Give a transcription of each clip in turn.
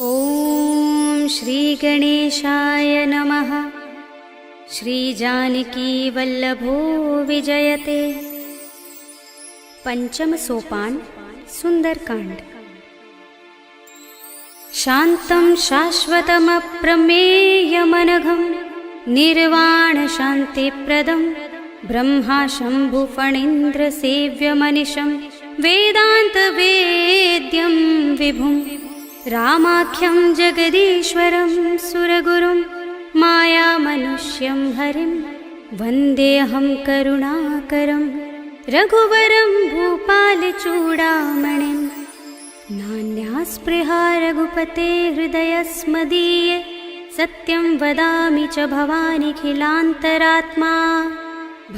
ॐ श्री गणेशाय नमः। श्री जानकी वल्लभो विजयते। पंचम सोपान सुंदरकांड। शांतं शाश्वतमप्रमेयमनघं निर्वाण शान्तिप्रदं ब्रह्मा शंभु फणीन्द्र सेव्यमनिशं वेदान्तवेद्यं विभुं रामाख्यं जगदीश्वरं सुरगुरुं मायामनुष्यं हरिं वन्देऽहं करुणाकरं रघुवरं भूपालचूडामणिं। नान्यास्पृहा रघुपते हृदयस्मदीये सत्यं वदामि च भवानिखिलान्तरात्मा।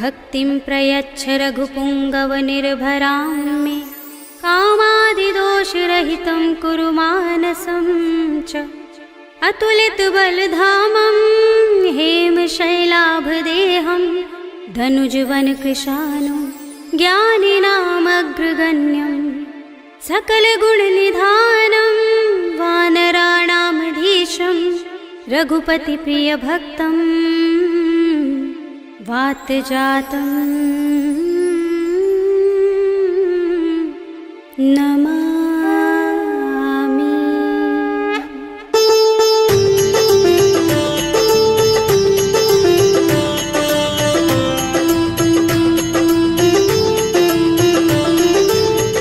भक्तिं प्रयच्छ रघुपुङ्गवनिर्भरां मे कामादिदोषरहितं कुरु मानसं च। अतुलितबलधामं हेमशैलाभदेहं धनुजवनकृशानं ज्ञानिनामग्रगण्यं सकलगुणनिधानं वानराणामधीशं रघुपतिप्रियभक्तं वातजातं नमामि।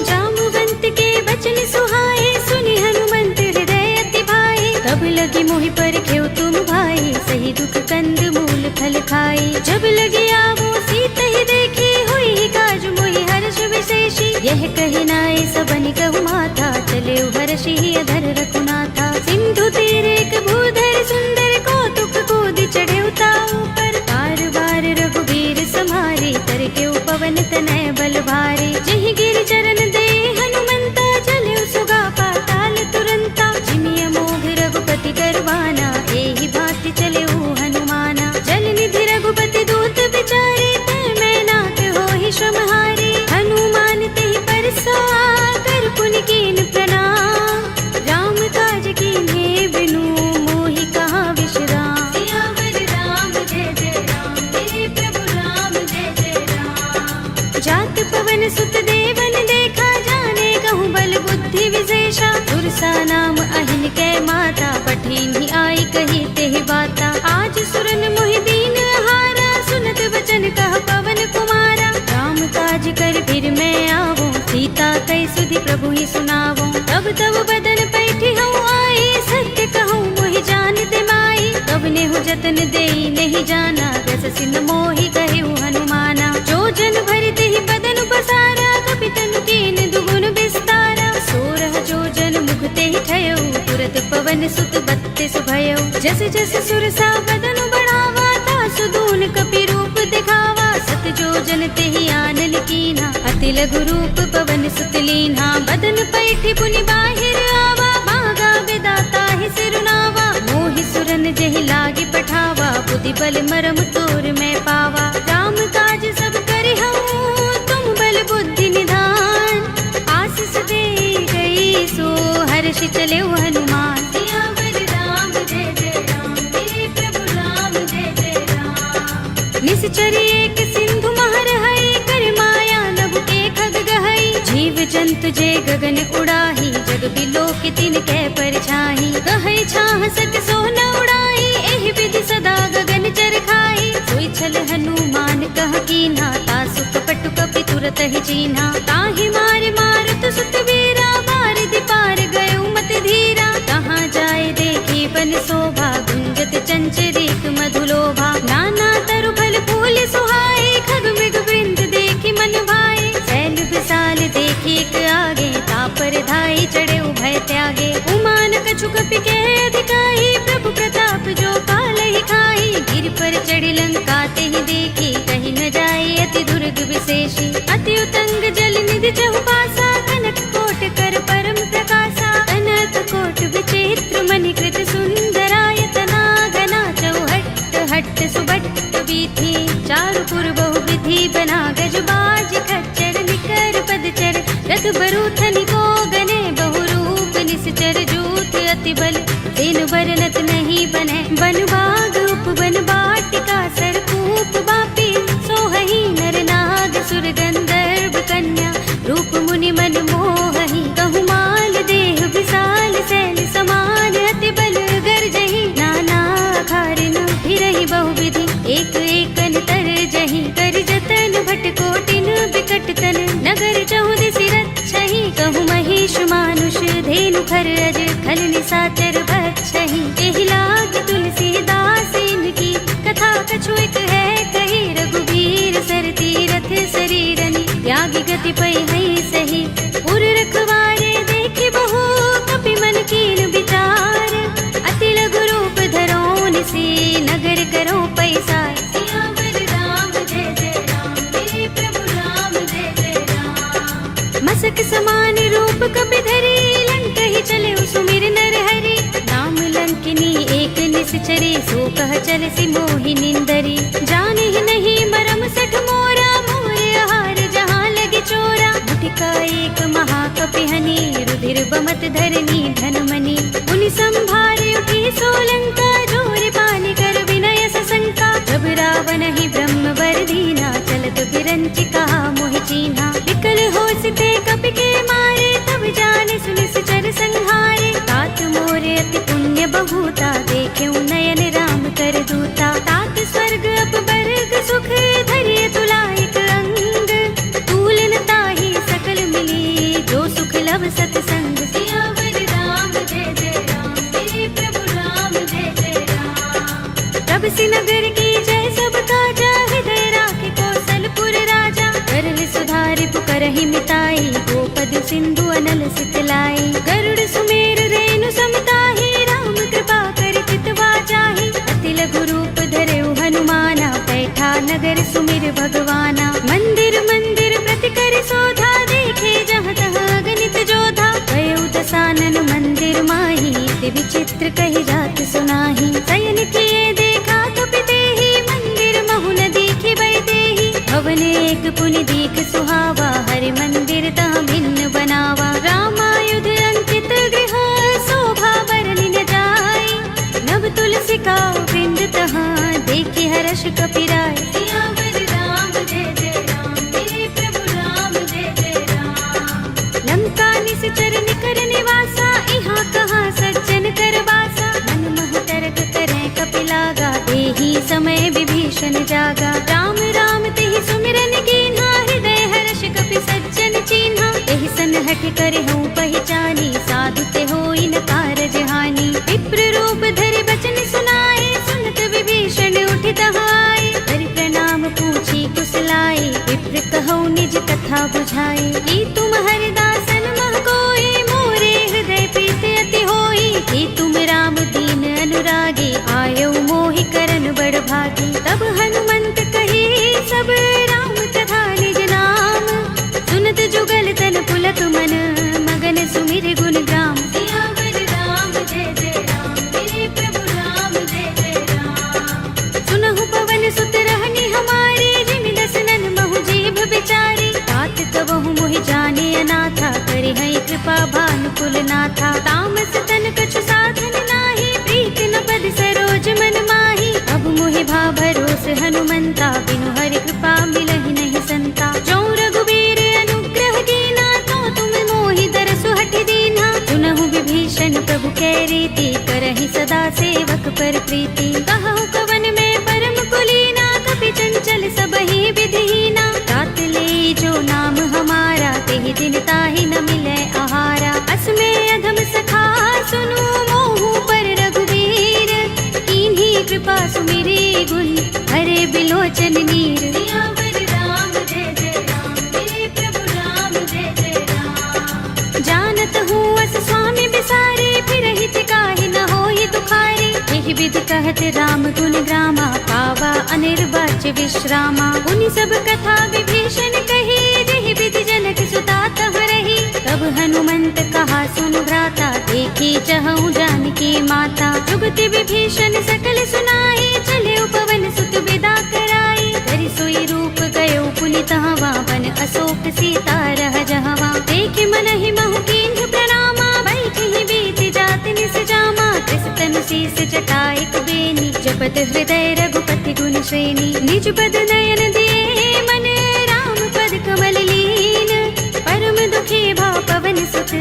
जाम्बुवंत के वचन सुहाए सुनि हनुमंत हृदय अति भाए। तब लगी मोहि परखेउ तुम भाई सही दुख कंद मूल फल खाई। जब लगी आवो सीत ही देखी हुई काज मोहि हर्ष विशेषी। यह कहि नाय सबन कहु माथा चले हर्षि अधर रघुनाथा। सिंधु तीरे एक भूधर सुंदर कौतुक कूदि चढ़े ताऊ पर। बार बार रघुबीर समारे तर के पवन तनय बल भारे। जहि गिरि चरण दे हनुमंता चले सुगा पाताल तुरंता। जिमिय मोघ रघुपति करवाना एहि भांति चले हनुमाना। जल निधि रघुपति दूत बिचारे तै मैं नाथ होहि श्रमहारे। हनुमान तेहि परसा कर पुनि कीन प्रणाम। राम काज कीन्हे बिनु मोहि कहा विश्राम। सियावर राम जय जय राम तेरे प्रभु राम जय जय राम। जात पवन सुत देवन देखा जाने कहूँ बल बुद्धि विशेषा। तुरसा नाम अहिन कै माता पठिन्हि आई कही तेहि बाता। आज सुरन मोहि दीन हारा सुनत वचन कह पवन कुमारा। राम काज कर फिर मैं आवो सीता कई सुधि प्रभु ही सुनावो। तब तब बदन पैठी हूँ आई सत्य कहूँ मोहि जान दे माई। तब नेहु जतन देई नहीं जाना दस सिंह मोहि कहे हनुमाना। जो जन भरते ही बदन बसारा कपि तनु कीन दुगुन विस्तारा। सोरह जो जन मुखते ही ठयो तुरत पवन सुत बत्तीस भयो। जस जस सुरसा बदन बढ़ावा तासु दून कपि रूप दिखावा। सत जो जन तेहि आनन कीन्हा अति लघु रूप पवन सुत लीन्हा। बदन पैठी पुनि बाहिर आवा भागा विदाता ही सिरुनावा। मोहि सुरन जेहि लागी पठावा बुद्धि बल मरम तोर मैं पावा। राम काज सब करि हूँ तुम बल बुद्धि निधान। आशीष दे गई सो हर्ष चले हनुमान। सियावर राम जय जय राम तेरे प्रभु राम जय जय राम। निश्चर एक सिंधु महर हई कर माया नभ के खग गहई। जीव जंतु जे गगन उड़ाही जग बिलोक तिन कै परछाई। कहै छाह सक सोन उड़ाई एहि विधि सदा गगन चर खाई। सोई छल हनुमान कह कीन्हा तासु कपट कपि तुरत ही चीन्हा। ताहि मार मारुत सुत वीरा बारिधि पार गयो मत धीरा। कहाँ जाए देखी बन शोभा गुंजत चंचरित मधुलोभा। नाना तरु फल फूल सुहाए खग मृग वृंद देखी मन भाए। शैल विशाल देखी एक आगे तापर धाई चढ़े उभय त्यागे। उमान कछु कपि के अधिकाई प्रभु प्रताप जो काल ही खाई। गिर पर चढ़ी लंका तेहि देखी कहीं न जाए अति दुर्ग विशेषी। अति उतंग जल निधि चहु पासा कनक कोट कर परम प्रकाशा। कनक कोट विचित्र मणिकृत सुंदरायतना घना चौहट्ट हट्ट सुबट्ट बीथी। चारु पुर बहु विधि बना गज बाज खच्चर निकर पदचर। रथ बरूथनि को गने बहुरूप निश्चर जूथ अति अति बल तेनु बरनत नहीं बने। बन बाग उपवन बाटिका सरकूप बापी सोहही नर नाग सुर गंधर्व कन्या रूप मुनि मन मोहही। कहु माल देह विशाल सैल समान अति बल गर्जही। नाना खारिन फिरहि बहुविधि एक एकन तर जही। कर जतन भट कोटिन बिकट तन नगर चहुदिसि रक्षहि। कहु महिष मानुष धेनु खर अज खल निशाचर भक्षहि। एहि लाग तुलसीदास इनकी कथा कछु एक है कही। रघुबीर सर तीरथ शरीरनि त्यागी गति पै है सही। उर रखवारे देखे बहु कपि मन कीन विचार। अति लघु रूप धरो निसी नगर करो पैसार। सियावर राम जय जय राम मेरे प्रभु राम जय जय राम। मसक समान रूप कपि धरी लंकहि चले सुमिर नर हरि। नाम लंकिनी एक निश्चरी सो कह चल सी मोहि निंदरी। जाने ही नहीं मरम सठ मोरा मोरे आहार जहाँ लगे चोरा। मुठिका एक महाकपि हनि रुधिर बमत धरनी धनमणि। उनि संभारे उठी सोलंका जोर पानी कर विनय सशंका। जब रावण ही ब्रह्म वर दीना चलत बिरंचि कहा मोहि चीन्हा। विकल होसिते कपि के मारे तब जाने सुनिस चर संहारे। तात मोरे अति पुण्य बहुता देखेउ नयन राम कर दूता। तात स्वर्ग अपवर्ग सुख धरिय तुलाइक अंग। तूलन ताहि सकल मिली जो सुख लव सतसंग। सियावर राम जय जय राम मेरे प्रभु राम जय जय राम। तब से नगर की जय सब काजा हृदय राखे कौशलपुर राजा। करल सुधारि पुकारहि मिताई गोपद सिंधु अनल सितलाई। गरुड़ सुमेर रेणु समताहि राम कृपा कर चितवा जाहि। अति लघु रूप धरेउ हनुमाना बैठा नगर सुमिर भगवाना। मंदिर मंदिर प्रति कर शोधा देखे जहाँ तहाँ गणित जोधा। गयउ दसानन मंदिर माही ते विचित्र कहि जात सुनाही। शयन किए देखा कपि तेहि मंदिर महु न दीखि बै देहि। भवन एक पुनि दीख सुहावा हरि मंदिर तहाँ भिन्न बनावा। रामायुध अंकित गृह शोभा बरनि न जाय। नव तुलसी का वृंद तहाँ देखि हर्ष कपि राय। सियावर राम जय जय राम मेरे प्रभु राम जय जय राम। लंका निश्चर निकर निवासा इहाँ कहाँ सज्जन कर बासा। मन मह तरक करे कपि लागा देहि समय विभीषण जागा। राम राम तेहि सुमिरन कीन्हा हृदय हर्ष कपि सज्जन चीन्हा। एहि सनहट करे हूँ पहचानी साधु ते होई न कारज हानि। विप्र रूप धरि बचन सुनाए सुनत विभीषण उठि तहाय। हरि प्रणाम पूछी कुशलाई विप्र कहौ निज कथा बुझाई। की तुम हरिदासन मह कोई मोरे हृदय प्रीत अति होई। की तुम राम दीन अनुरागी आयौ मोहि करन बड़ भागी। तब हनुमंत कही सब राम तथा निज नाम। सुनत जुगल तन पुलक मन मगन सुमिर गुण ग्राम। सियावर राम जय जय राम मेरे प्रभु राम जय जय राम। सुनहु पवन सुत रहनी हमारे जिमि दसनन महु जीभ बिचारी। तात कबहु मोहि जाने अनाथा करे है कृपा भानुकुल नाथा। तामस तन कछु साधन नाही प्रीत न पद सरोज मन माही। अब मोहि भा भरोस हनुमंता बिनु हरि कृपा मिलहि नहीं संता। जो रघुबीर अनुग्रह कीना तो तुम मोहि दरसु हठ दीन्हा। सुनहु विभीषण प्रभु कै रीति करहि सदा सेवक पर प्रीति। कहु कवन में परम कुलीना कपि चंचल सबहि विधिहीना। तात ले जो नाम हमारा तेहि दिन ताहि न मिलै आहारा। असमय अधम सखा सुनु मोहु पर रघुबीर। कीन्ही कृपा सुमिरि गुण हरे बिलोचन नीर। सियावर राम जय जय राम मेरे प्रभु राम जय जय राम। जानत हूँ अस स्वामी बिसारे फिरहि तिकाहि न होहि दुखारी। एहि विधि कहत राम गुण ग्रामा पावा अनिर्वाच्य विश्रामा। उनि सब कथा विभीषण कही जेहि विधि जनक सुता तह रही। तब हनुमंत कहा सुन भ्राता देखी चहु जानकी माता। जुगति विभीषण सकल सुनाई चले पवन सुत विदा कराई। करि सोई रूप गयो पुनि तहवा वन अशोक सीता रह जहवा। देख मन ही महु कीन्ह प्रणामा बैठहि बीत जात निस जा। जटायक बेनी, जपत हृदय रघुपति गुण श्रेणी। निज पद नयन दिए मन, राम पद कमल लीन। परम दुखी भाव पवन सुत,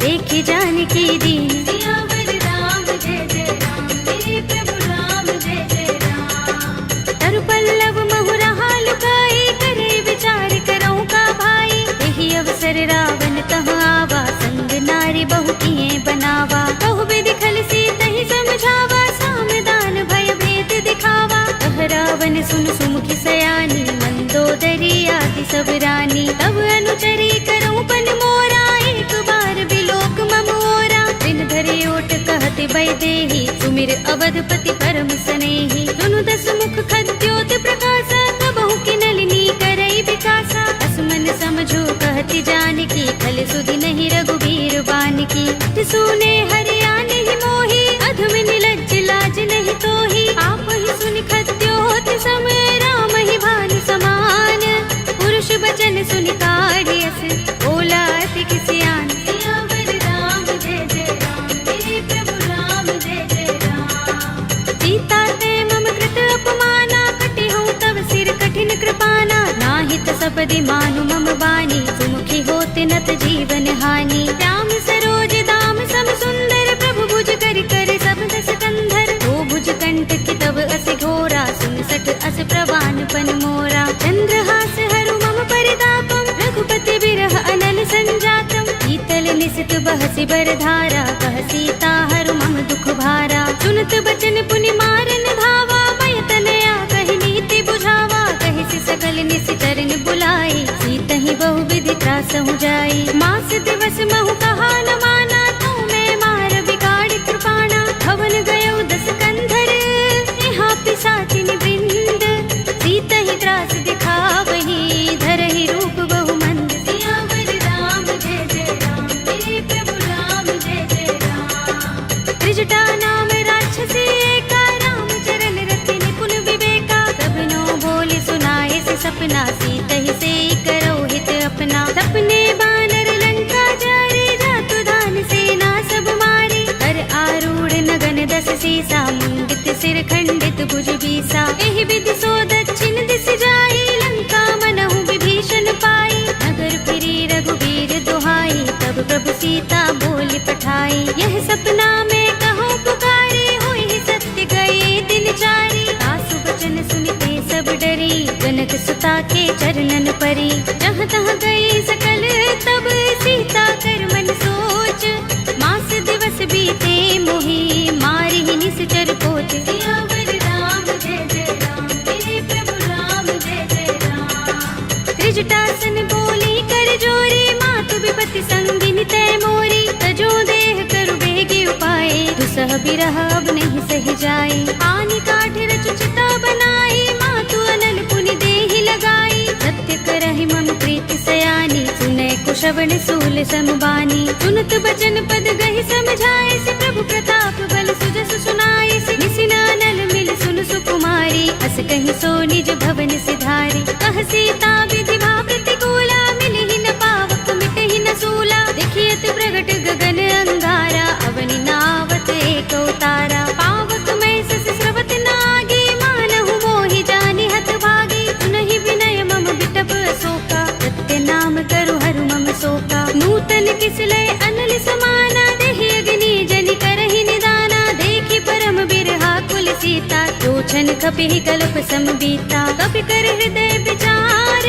देखि जानकी दीन। सियावर राम जय जय राम, मेरे प्रभु राम जय जय राम। तरु पल्लव महु रहा लुकाई, करे विचार करऊं का भाई। यही अवसर रावण तहाँ आवा, संग नारी बहु किए बनावा। कहु विधि खल सीतहि समझावा, सामदान भय भेद दिखावा। कह रावण सुन सुमुखी सयानी, मंदोदरी आदि सब रानी। तब अनुचरी करऊं पन मोरा, एक बार बिलोक मम ओरा। दिन धरे ओट कहति वैदेही, सुमिर अवधपति परम स्नेही। सुनु दस मुख खद्योत प्रकाशा, कबहु की नलिनी करई विकासा। असमन समझो कहति जानकी, खल सुधि नहीं रघुबीर बानकी। सुने हरिया नहीं मोही, अधम निलज्ज लाज नहीं तोही। आप ही सुन खद्योत सम, राम ही भानु समान। पुरुष बचन सुनि काढ़ियस, बोला अति किसियान। सियावर राम जय जय राम, मेरे प्रभु राम जय जय राम। सीता ते मम कृत अपमाना, कटि हूँ तब सिर कठिन कृपाना। नाहित सपदि मानु मम बानी, सुमुखी होत नत जीवन हानि। राम सरोज दाम सम सुंदर, प्रभु भुज कर कर सब दस कंधर। ओ भुज कंठ की तब अस घोरा, सुन सठ अस प्रवान पन मोरा। चंद्रहास हरु मम परितापम, रघुपति बिरह अनल संजातम। शीतल निसित बहसि बरधारा, कह सीता हरु मम दुख भारा। सुनत बचन पुनि मारन धावा, भय तनया कहि नीति बुझावा। कहि सि सकल निसिचरन बुलाई, सीतहि बहु विधि त्रासहु जाई। मास दिवस महु कहा न माना, तू मैं मार बिगाड़ कृपाणा। भवन गयो दस कंधर, यहाँ पिशाचिनि वृंद। सीतहि त्रास दिखावही, धरहि रूप बहु मंद। सियावर राम जय जय राम, मेरे प्रभु राम जय जय राम। त्रिजटा नाम राक्षसी एका, राम चरण रति निपुण विवेका। सबनो बोले सुनाए से सपना, सीतहि से करो हित अपना। सपने बानर लंका जारे, जातु दान सेना सब मारे। कर आरूढ़ नगन दस सीसा, मुंडित सिर खंडित भुज बीसा। एहि विधि सो दक्षिण दिस जाई, लंका मनहु विभीषण पाई। नगर फिरी रघुबीर दुहाई, तब प्रभु सीता बोली पठाई। यह सपना में कहो पुकारे, होई सत्य गए दिन चारी। सासु बचन सुनते सब डरी, जनक सुता के चरणन परी। जहाँ तहाँ गई सकल तब, सीता कर मन सोच। मास दिवस बीते मोही, मारि ही निश्चर कोच। सियावर राम जय जय राम, मेरे प्रभु राम जय जय राम। त्रिजटासन बोली कर जोरी, मातु विपति संगिनी तय मोरी। तजो देह करु बेगी उपाय, दुसह बिरह अब नहीं सह जाए। आनि काठ रचु चिता बनाई, मातु अनल पुनि देहि लगाई। सत्य करहि मम प्रीति सयानी, सुनय कुशवन सूल समबानी। सुनत बचन पद गहि समझाए, से प्रभु प्रताप बल सुजस सुनाए। से निसिन अनल मिल सुन सुकुमारी, अस कहि सो निज भवन सिधारी। कह सीता विधि भा प्रतिकूला, मिलहि न पावक मिटहि न सूला। देखियत प्रगट गगन अंगारा, अवनि नावत एक उतारा। पावक मैं सस स्रवत नागी, मानहु मोहि जानि हत भागी। सुनहि विनय मम बिटप अशोका, सत्य नाम करु हरु मम शोका। नूतन किसलय अनल समाना, देहि अग्नि जनि करहि निदाना। देखि परम बिरहा कुल सीता, लोचन कपिहि कल्प सम बीता। कपि कर हृदय विचार,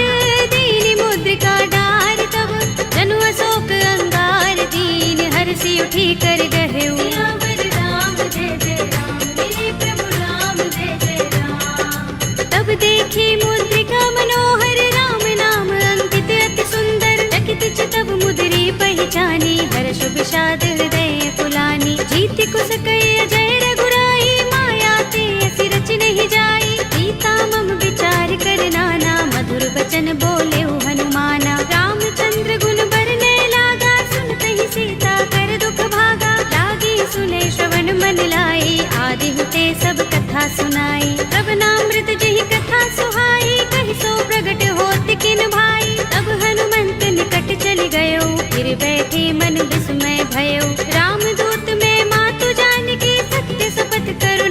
दीनि मुद्रिका डार। तब जनु अशोक अंगार, दीन हरषि उठी कर गहेउ। सियावर राम जय जय राम, मेरे प्रभु राम जय जय राम। तब देखी मुद्रिका मनोहर, राम नाम अंकित अति सुंदर। चकित चितव मुद्री पहचानी, हर्ष विषाद हृदय पुलानी। जीति कुस कई अजय रघुराई, माया ते असि रच नहीं जाई। सीता मम विचार कर नाना, मधुर वचन बोले हनुमाना। रामचंद्र गुण बरने लागा, सुनते सीता कर दुख भागा। लागी सुने श्रवण मन लाई, आदि हुते सब कथा सुनाई। तब नामृत जहि कथा सुहाई, कहि सो प्रगट होत किन भाई। तब हनुमंत निकट चल गयो, फिर बैठे मन विस्मय भयो। रामदूत में मातु जानकी, सत्य शपथ करो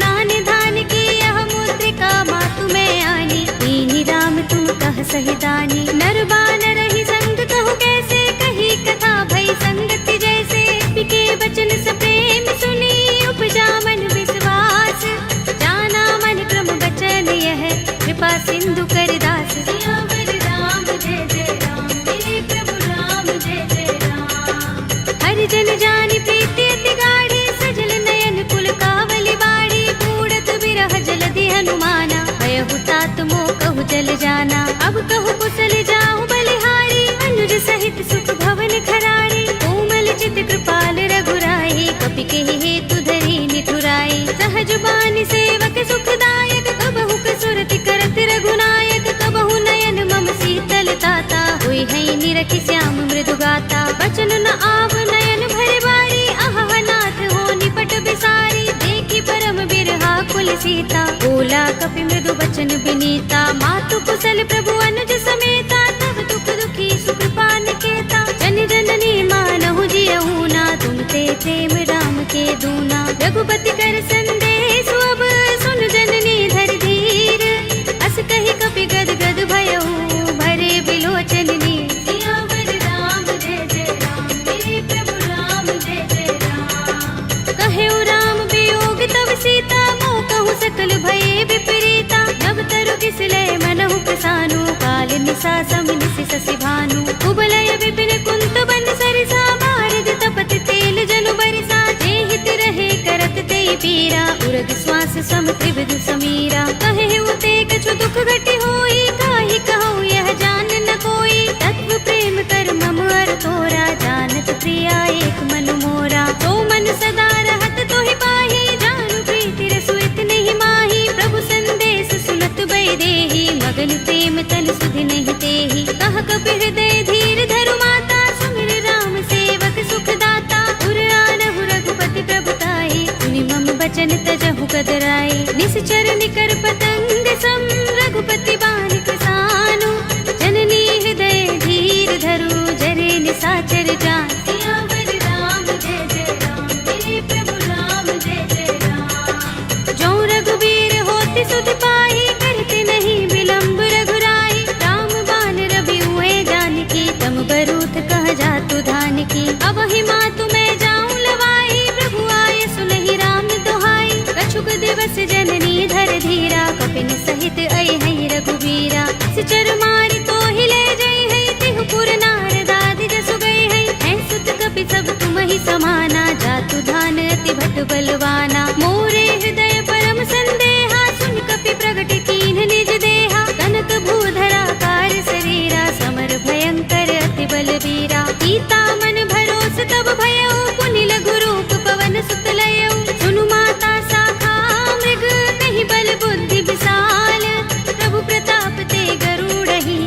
बिंदु कर दास। सियावर राम जय जय राम, मेरे प्रभु राम जय जय राम। हर जन जानी प्रीति अति गाढ़ी, सजल नयन कुल कावली बाड़ी। बूढ़त बिरह जलधि हनुमाना, भयहु तात मोह कहु जल जाना। अब कहु कुशल जाहु बलिहारी, अनुज सहित सुख भवन खरारी। कोमल चित कृपाल रघुराई, कपि केहि हेतु धरि निठुराई। सहज बानी सेवक सुखदायक, कबहु कसुरति करत रघुनायक। कबहु नयन मम शीतल ताता, हुई है निरखि श्याम मृदु गाता। बचन न आव नयन भरे बारी, आहा नाथ हो निपट बिसारी। देखी परम बिरहा कुल सीता, बोला कपि मृदु बचन बिनीता। मातु कुशल प्रभु अनुज समेता, तब दुख दुखी सुख पान केता। जन जननी मानहु जियहु ना, तुम ते प्रेम राम के दूना। रघुपति कर संदेश अब, सुन जननी धर धीर। अस कहि कपि गद गद भयहु, भरे बिलोचन नीर। सियावर राम जय जय राम, मेरे प्रभु राम जय जय राम। कहेउ राम वियोग तब सीता, मोह कहु सकल भये विपरीता। नव तरु किसलय मनहु प्रसानु, काल निसा समनिसि शशि भानु। कुबलय विपिन कुंत बन सरिसा, बारिद तपत तेल जनु बरिसा। जे हित रहे करत ते पीरा, उरग श्वास सम त्रिविध समीरा। कहेउ ते कछु दुख घटि होई, काहि कहूँ यह जान न कोई। तत्व प्रेम कर मम अर तोरा, जानत प्रिया एक मन मोरा। तो मन सदा रहत तोहि पाहि, जानु प्रीति रसु इतने माही। प्रभु संदेश सुनत बैदेही, मगन प्रेम तन सुधि नहीं तेहि। कह कपि हृदय धीर धरु माता, सुमिर राम सेवक सुख दाता। उर आनहु रघुपति प्रभुताई, सुनि मम बचन तजहु कदराई। निश्चर निकर पतंग सम, रघुपति बानि कृसानु। जननी हृदय धीर धरु, जरे निसाचर जान। सियावर राम जय जय राम, मेरे प्रभु राम जय जय राम। जो रघुबीर होति सुधि पाहि, करते नहीं विलंब रघुराई। राम बान रवि हुए जानकी, तम बरूथ कह जातु धान की। अब ही मातु मैं जाऊं लवाई, प्रभु आय सुनहि राम दुहाई। कछुक दिवस जननी धर धीरा, कपिन सहित अइ है रघुबीरा। सिचर मारि तो ही ले जई है, तिहु पुर नारद आदि जसु गई है। हैं सुत कपि सब तुम ही समाना, जातु धान अति भट बलवाना। मोरे हृदय परम संदेहा, सुन कपि प्रगट कीन्ह निज देहा। कनक भूधरा कार शरीरा, समर भयंकर अति बलवीरा। सीता मन भरोस तब भयउ, पुनि लघु रूप पवन सुत लयउ। सुनु माता शाखा मृग, कहि बल बुद्धि विशाल। प्रभु प्रताप ते गरुड़हि,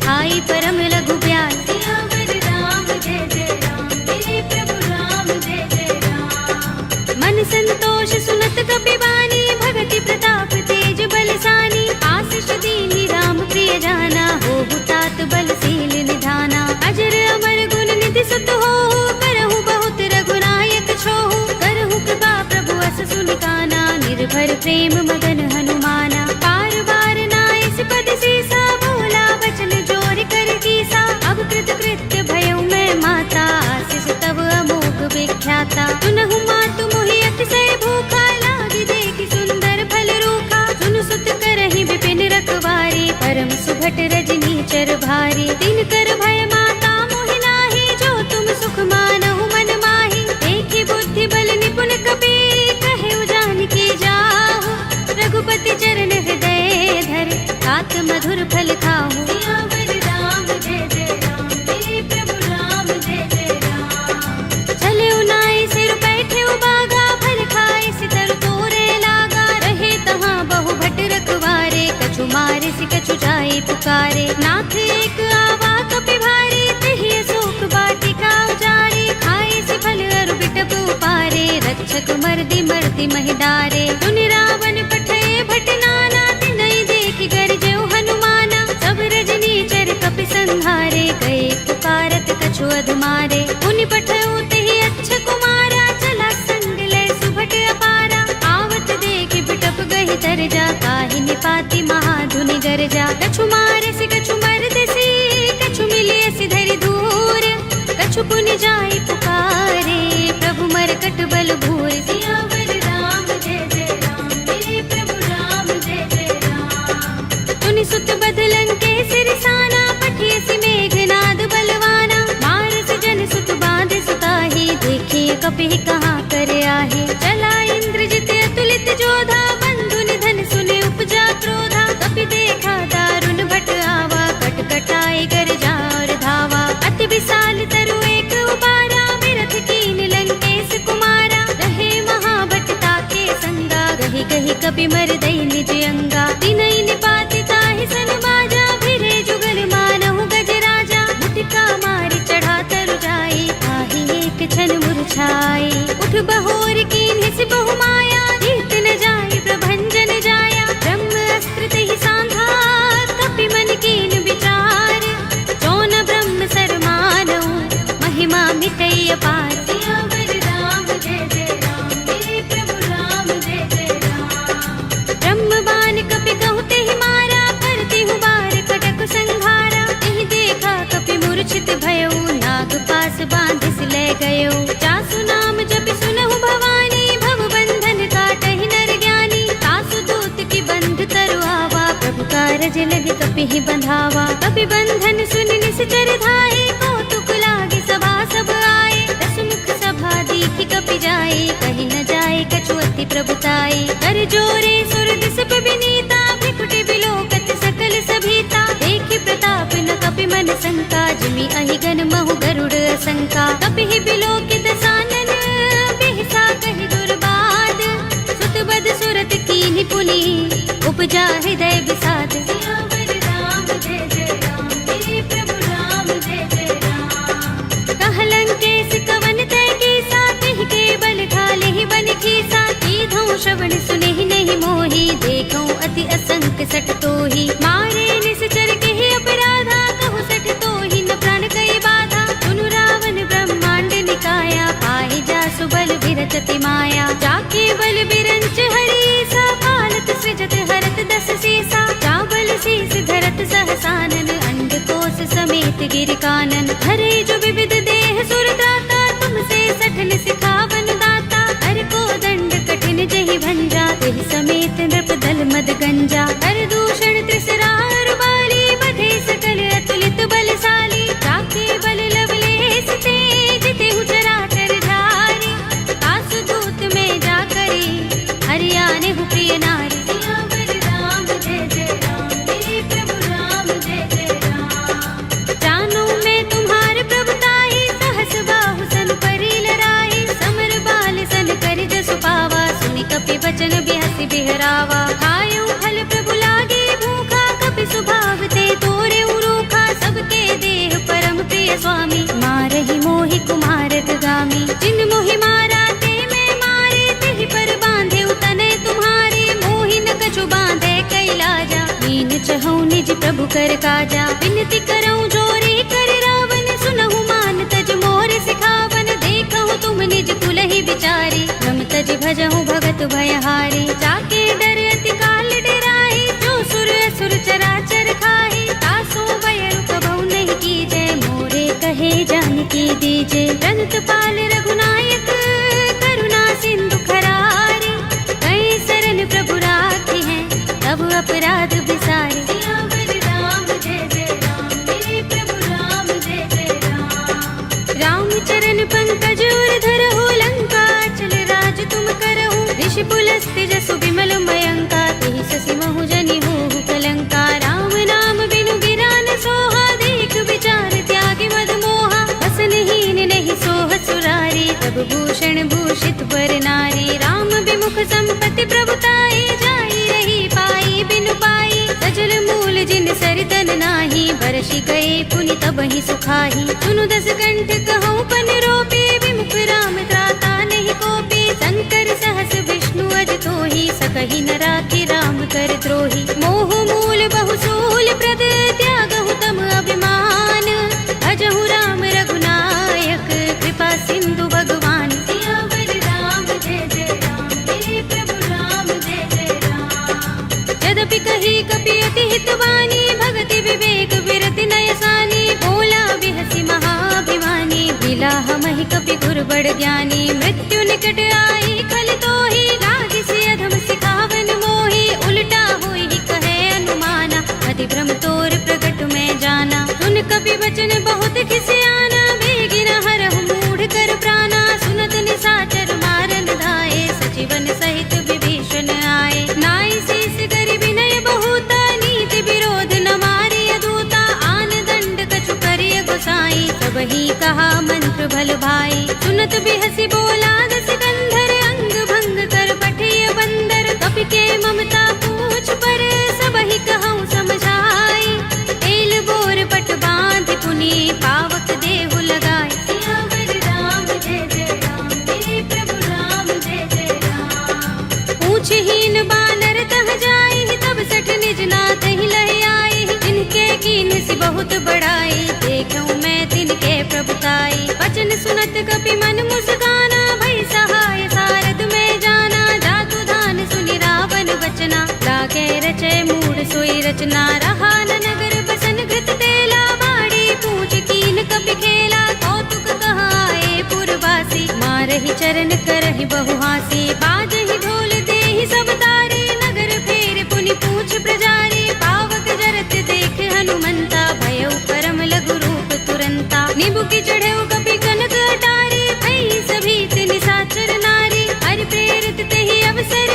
आई परम लघु ब्याल। सियावर राम जय जय राम, मेरे प्रभु राम जय जय राम। मन संतोष सुनत कपि बानी, भगति प्रताप तेज बलसानी। आशीष दीनि राम प्रिय जाना, होहु तात बलशील निधाना। अजर अमर गुण निधि सुत होहु, करहु बहुत रघुनायक छोहु। करहु कृपा प्रभु अस सुनि काना, निर्भर प्रेम मगन हनुमाना। पार बार नाइस पद सीसा, बोला बचन जोर कर कीसा। अब कृत कृत्य भयउ मैं माता, आशीष तब अमोघ विख्याता। सुनहु मातु मोहि अतिशय भूखा, लागी देखि सुंदर फल रूखा। सुन सुत करहि विपिन रखवारी, परम सुभट रजनी चर भारी। दिन कर भय माता मोहि नाही, जो तुम सुख मानहु मन माही। देखि बुद्धि बल निपुण कपि, कहेउ जानकी जाहु। रघुपति चरण हृदय धर, तात मधुर फल खाहु। सियावर राम जय जय राम, मेरे प्रभु राम जय जय राम। चले उनाई सिर बैठे बागा, फल खाए सितर तोरे लागा। रहे तहाँ बहु भट रखवारे, कछु मारे सि कछु जाए पुकारे। नाथ एक आवा कपि भारी, तेहि अशोक वाटिका उजारी। खाए सि फल अरु बिटप उपारे, रक्षक मर्दि मर्दि महि डारे। सुनि रावण पठय भट नाना, तिनहि देखि गरजेउ हनुमाना। सब रजनी चर कपि संहारे, गए पुकारत कछु अधमारे। पुनि पठयउ तेहि अच्छ कुमारा, चला संग लय सुभट अपारा। आवत देखि बिटप गहि तरजा, काहि निपाति महाधुनि गरजा। कछु मारे सि कछु मरदसी, कछु मिलिय सि धरि दूर। कछु पुनि जाय पुकारे, प्रभु मरकट बल भूर। सियावर राम जय जय राम, मेरे प्रभु राम जय जय राम। सुनि सुत कहाँ कर आहे। चला इंद्रजित अतुलित जोधा, बंधु निधन सुने उपजा क्रोधा। कपि देखा दारुण भट आवा, कटकटाए गर्जा और धावा। अति विशाल तरु एक उबारा, बिरथ कीन लंकेश कुमारा। रहे महाभटता के संगा, गही गही कपि मर दई निज अंगा। तिनहि निपाति ताहि सन बाजा, भिरे जुगल मानहु गजराजा। मुटिका मारी चढ़ा तरु जाई, ताहि एक क्षण मुरझाई। उठ बहोर कीन्हि सि बहु माया, जीत न जाई प्रभंजन जाया। ब्रह्म अस्त्र तेहि सांधा, कपि मन कीन विचार। जौन ब्रह्म सर मानहु, महिमा मिटई अपार। सियावर राम जय जय राम, हे प्रभु राम जय जय राम। ब्रह्म बाण कपि कहु तेहि मारा, करति हूँ बार कटक संघारा। तेहि देखा कपि मूर्छित भयउ, नाग पास बांधिस ले गयो। जासु नाम जपि सुनहु भवानी, भव बंधन काटहि नर ज्ञानी। तासु दूत की बंध तरु आवा, प्रभु कारज लगे कपि ही बंधावा। कपि बंधन सुनि निश्चर धाये, कौतुक लागे सभा सब आए। दसमुख सभा देखि कपि जाए, कहि न जाए कछु अति प्रभुताई। कर जोरे सुर दिस विनीता, भ्रिकुटि बिलोकत सकल सभीता। देखि प्रताप न कपि मन शंका, जिमि अहिगन महु गरुड़ असंका। कपि ही बिलोकित सानन, बिहसा कहि दुर्बाद। सुत बद सुरत कीन्हि पुनि, उपजा हृदय विषाद। सियावर राम जय जय राम, हे प्रभु राम जय जय राम। कह लंकेश कवन तय कीसा, तिहि के बल ढाले ही बन खीसा। कीधौं श्रवण सुनेहि नहीं मोही, देखौं अति असंख्य सठ तोहि। मारे निश्चर केहि अपराधा, कहु सठ तोहि न प्राण कई बाधा। सुनु रावण ब्रह्मांड निकाया, पाहि जासु बल बिरचति माया। जाके बल बिरंच हरीसा, पालत सृजत हरत दस सीसा। चावल शीस धरत सहसानन, अंड कोस समेत गिर कानन। धरे जो विविध देह सुर दाता, तुमसे सठन सिखावन दाता। हर को दंड कठिन जहि भंजा, तेहि समेत नृप दल मद गंजा। कर दूषण त्रिसरार बाली, बधे सकल अतुलित बलशाली। जाके बल लवलेस ते, जितेहु चराचर धारी। तासु दूत में जा करी, हरियाने हु प्रिय नारी। सियावर राम जय जय राम, हे प्रभु राम जय जय राम। जानू मैं तुम्हार प्रभुताई, सहस बाहु सन परि लराई। समर बाल सन करि जसु पावा, सुनि कपि बचन बिहसि बिहरावा। खायउ फल प्रभु लागे भूखा, कपि सुभाव ते तोरे रूखा। सबके देह परम प्रिय स्वामी, मारहि मोहि कुमारक गामी। जिन मोहि मारा ते मैं मारे, तेहि पर बांधे तनय तुम्हारे। मोहि न कछु बांधे कैलाजा, कीन चहु निज प्रभु कर काजा। विनती करऊं जोरी कर रावण, सुनहु मान तज मोर सिखावन। देखहु तुम निज कुलहि विचारी, रम तज भजहु भगत भयहारी। जाके डर अति काल डराई, जो सुर असुर चराचर खाई। तासो भय कबहु नहीं कीजय, मोरे कहे जानकी दीजे। रंत पाल रघुनायक, करुणा सिंधु खरारी। कई शरण प्रभु राखी हैं, तब अपराध बिसारे। सियावर राम जय जय राम, हे प्रभु राम जय जय राम। राम चरण पंकज उर धरहु, लंका चल राज तुम करहु। ऋषि पुलस्त्य जसु विमल मयंका, तेहि शशि महु जनि होहु कलंका। राम नाम बिनु गिरा न सोहा, देख विचार त्यागी मद मोहा। बसनहीन नहीं सोह सुरारी, तब भूषण भूषित पर नारी। राम विमुख संपत्ति प्रभुताई, जाई रही पाई बिनु पाई। सजल मूल जिन सरितन नाही, बरषि गए पुनि तबहि सुखाही। सुनु दस कंठ कहूँ पन रोपी, विमुख राम त्राता नहीं कोपी। शंकर सहस विष्णु अज तोहि, सकहि न राखी राम कर द्रोही। मोह मूल बहुसूल प्रद, त्यागहु तम अभिमान। भजहु राम रघुनायक, कृपा सिंधु भगवान। सियावर राम जय जय राम, हे प्रभु राम जय जय राम। यद्यपि कही कपि अति हितवानी, भगति विवेक विरति नयसानी। बोला बिहसि महाभिमानी, बिलाह महि कपि गुर बड़ ज्ञानी। मृत्यु निकट आई खल तोहि, लागिसि अधम सिखावन मोहि। उल्टा होई कहे अनुमाना, अति भ्रम तोर प्रगट में जाना। सुन कपि वचन बहुत खिसियाना, बेगिन हरहु मूढ़ कर प्राणा। सुनत निशाचर सुत बिहसी बोला दस कंधर, अंग भंग कर पठिय बंदर। कपि के ममता पूछ पर सबहि कहूँ समझाई, तेल बोर पट बांध पुनि पावक देहु लगाए। सियावर राम जय जय राम, मेरे प्रभु राम जय जय राम। पूछहीन बानर तह जाई, तब सठ निज नाथ ही लह आई। जिनके कीन सी बहुत बड़ाई, देखूं मैं तिनके प्रभुताई। वचन सुनत कपि मन मुस्काना, भई सहाय सारद में जाना। जातु धान सुनि रावण बचना, लागे रचे मूढ़ सोई रचना। रहा न नगर बसन घृत तेला, बाड़ी पूछ कीन कपि खेला। कौतुक कहाए पुरवासी, मारहि चरण करहि बहु हासी। बाजहि ढोल देहि सब तारी, नगर फेर पुनि पूछ प्रजारी। पावक जरत देख हनुमंता, भयउ परम लघु रूप तुरंता। निबुकि चढ़ेउ कपि कनक अटारी, भई सभीत निशाचर नारी। हरि प्रेरित तेहि अवसर,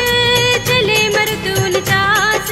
चले मरुत 49।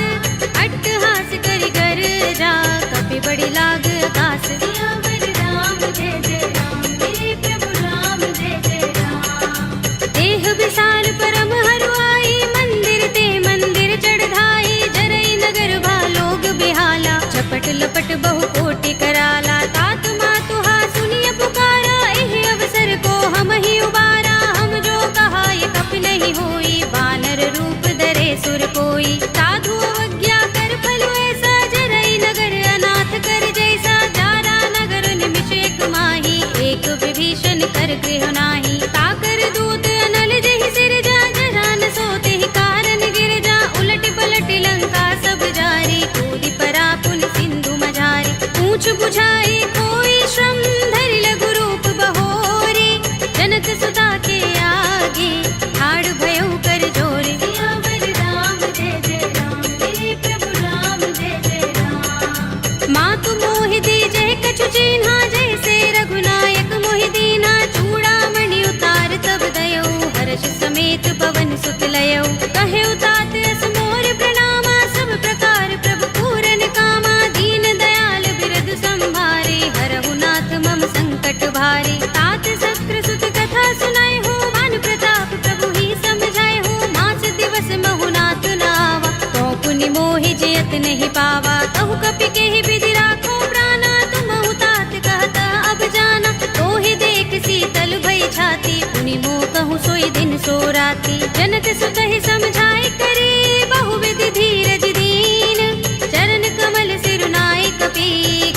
अट्टहास करि गर्जा, कपि बड़ी लाग आकाश। सियावर राम जय जय राम, मेरे प्रभु राम जय जय राम। देह विशाल परम हरुआई, मंदिर ते मंदिर चढ़ाई। जरई नगर भालोग बिहाला, झपट लपट बहु कोटि कराला। तात मातु हा सुनिय पुकारा, एहि अवसर को हम ही उबारा। हम जो कहा ये कपि नहीं होई, बानर रूप धरे सुर कोई। साधु अवज्ञा कर फल ऐसा, जरई नगर अनाथ कर जैसा। जारा नगर निमिष एक माही, एक विभीषण कर गृह नाही। ताकर दूत अनल जहि सिर जा, जरा न सोते ही कारण गिर जा। उलट पलट लंका सब जारी, कूदि परा पुन सिंधु मझारी। पूछ बुझाई कोई श्रम, धरि लघु रूप बहोरी। जनक सुता के आगे, ठाड़ भयउ कर जोरे। सियावर राम जय जय राम, मेरे प्रभु राम जय जय राम। मातु मोहि दीजहि कछु चीन्हा, जैसे रघुनायक मोहि दीन्हा। चूड़ामणि उतार तब दयौ, हर्ष समेत पवन सुत लयौ। कहेउ तात अस मोर प्रणामा, सब प्रकार प्रभु पूरन कामा। दीन दयाल बिरद संभारे, हरहु नाथ मम संकट भारे। तात सक्र सुत कथा सुनाए हो, मान प्रताप प्रभु ही समझाए हो। मास दिवस महु नाथ नावा, तो पुनि मोहि जयत नहीं पावा। कहु कपि केहि विधि राखो प्राणा, तुमहु तात कहता अब जाना। तोहि देख शीतल भई छाती, पुनि मोह कहूँ सोई दिन सो राती। जनक सुत ही समझाए करे, बहु विधि धीरज दीन। चरण कमल सिरुनाए कपि,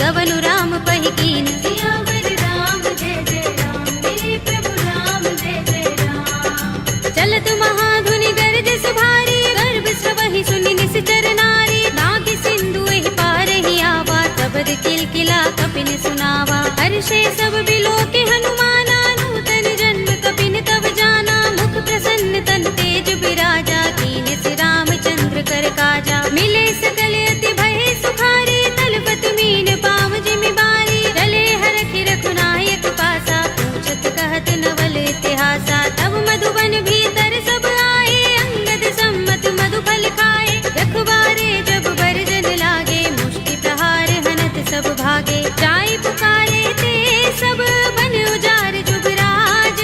गवनु राम पहि कीन। सियावर राम जय जय राम, मेरे प्रभु राम जय जय राम। चलत महाधुनि गरज सुभारी, गर्भ स्रवहि सुनि निश्चर नारी। नाग सिंधु एहि पार ही आवा, तबद किलकिला कपिन सुनावा। हर्षे सब बिलोके हनुमाना, नूतन जन्म कपिन तब जाना। मुख प्रसन्न तन तेज बिराजा, कीन्ह से रामचंद्र कर काजा। मिले सकल अति भय सुखारी, तलपत मीन पाव जिमि बारी। चले हरखि रघुनायक पासा, पूछत कहत नवल इतिहासा। तब मधुबन भीतर सब आए, अंगद सम्मत मधु फल खाए। रखवारे जब बरजन लागे, मुष्टि प्रहार हनत सब भागे। जाई पुकारे ते सब, बन उजार जुगराज।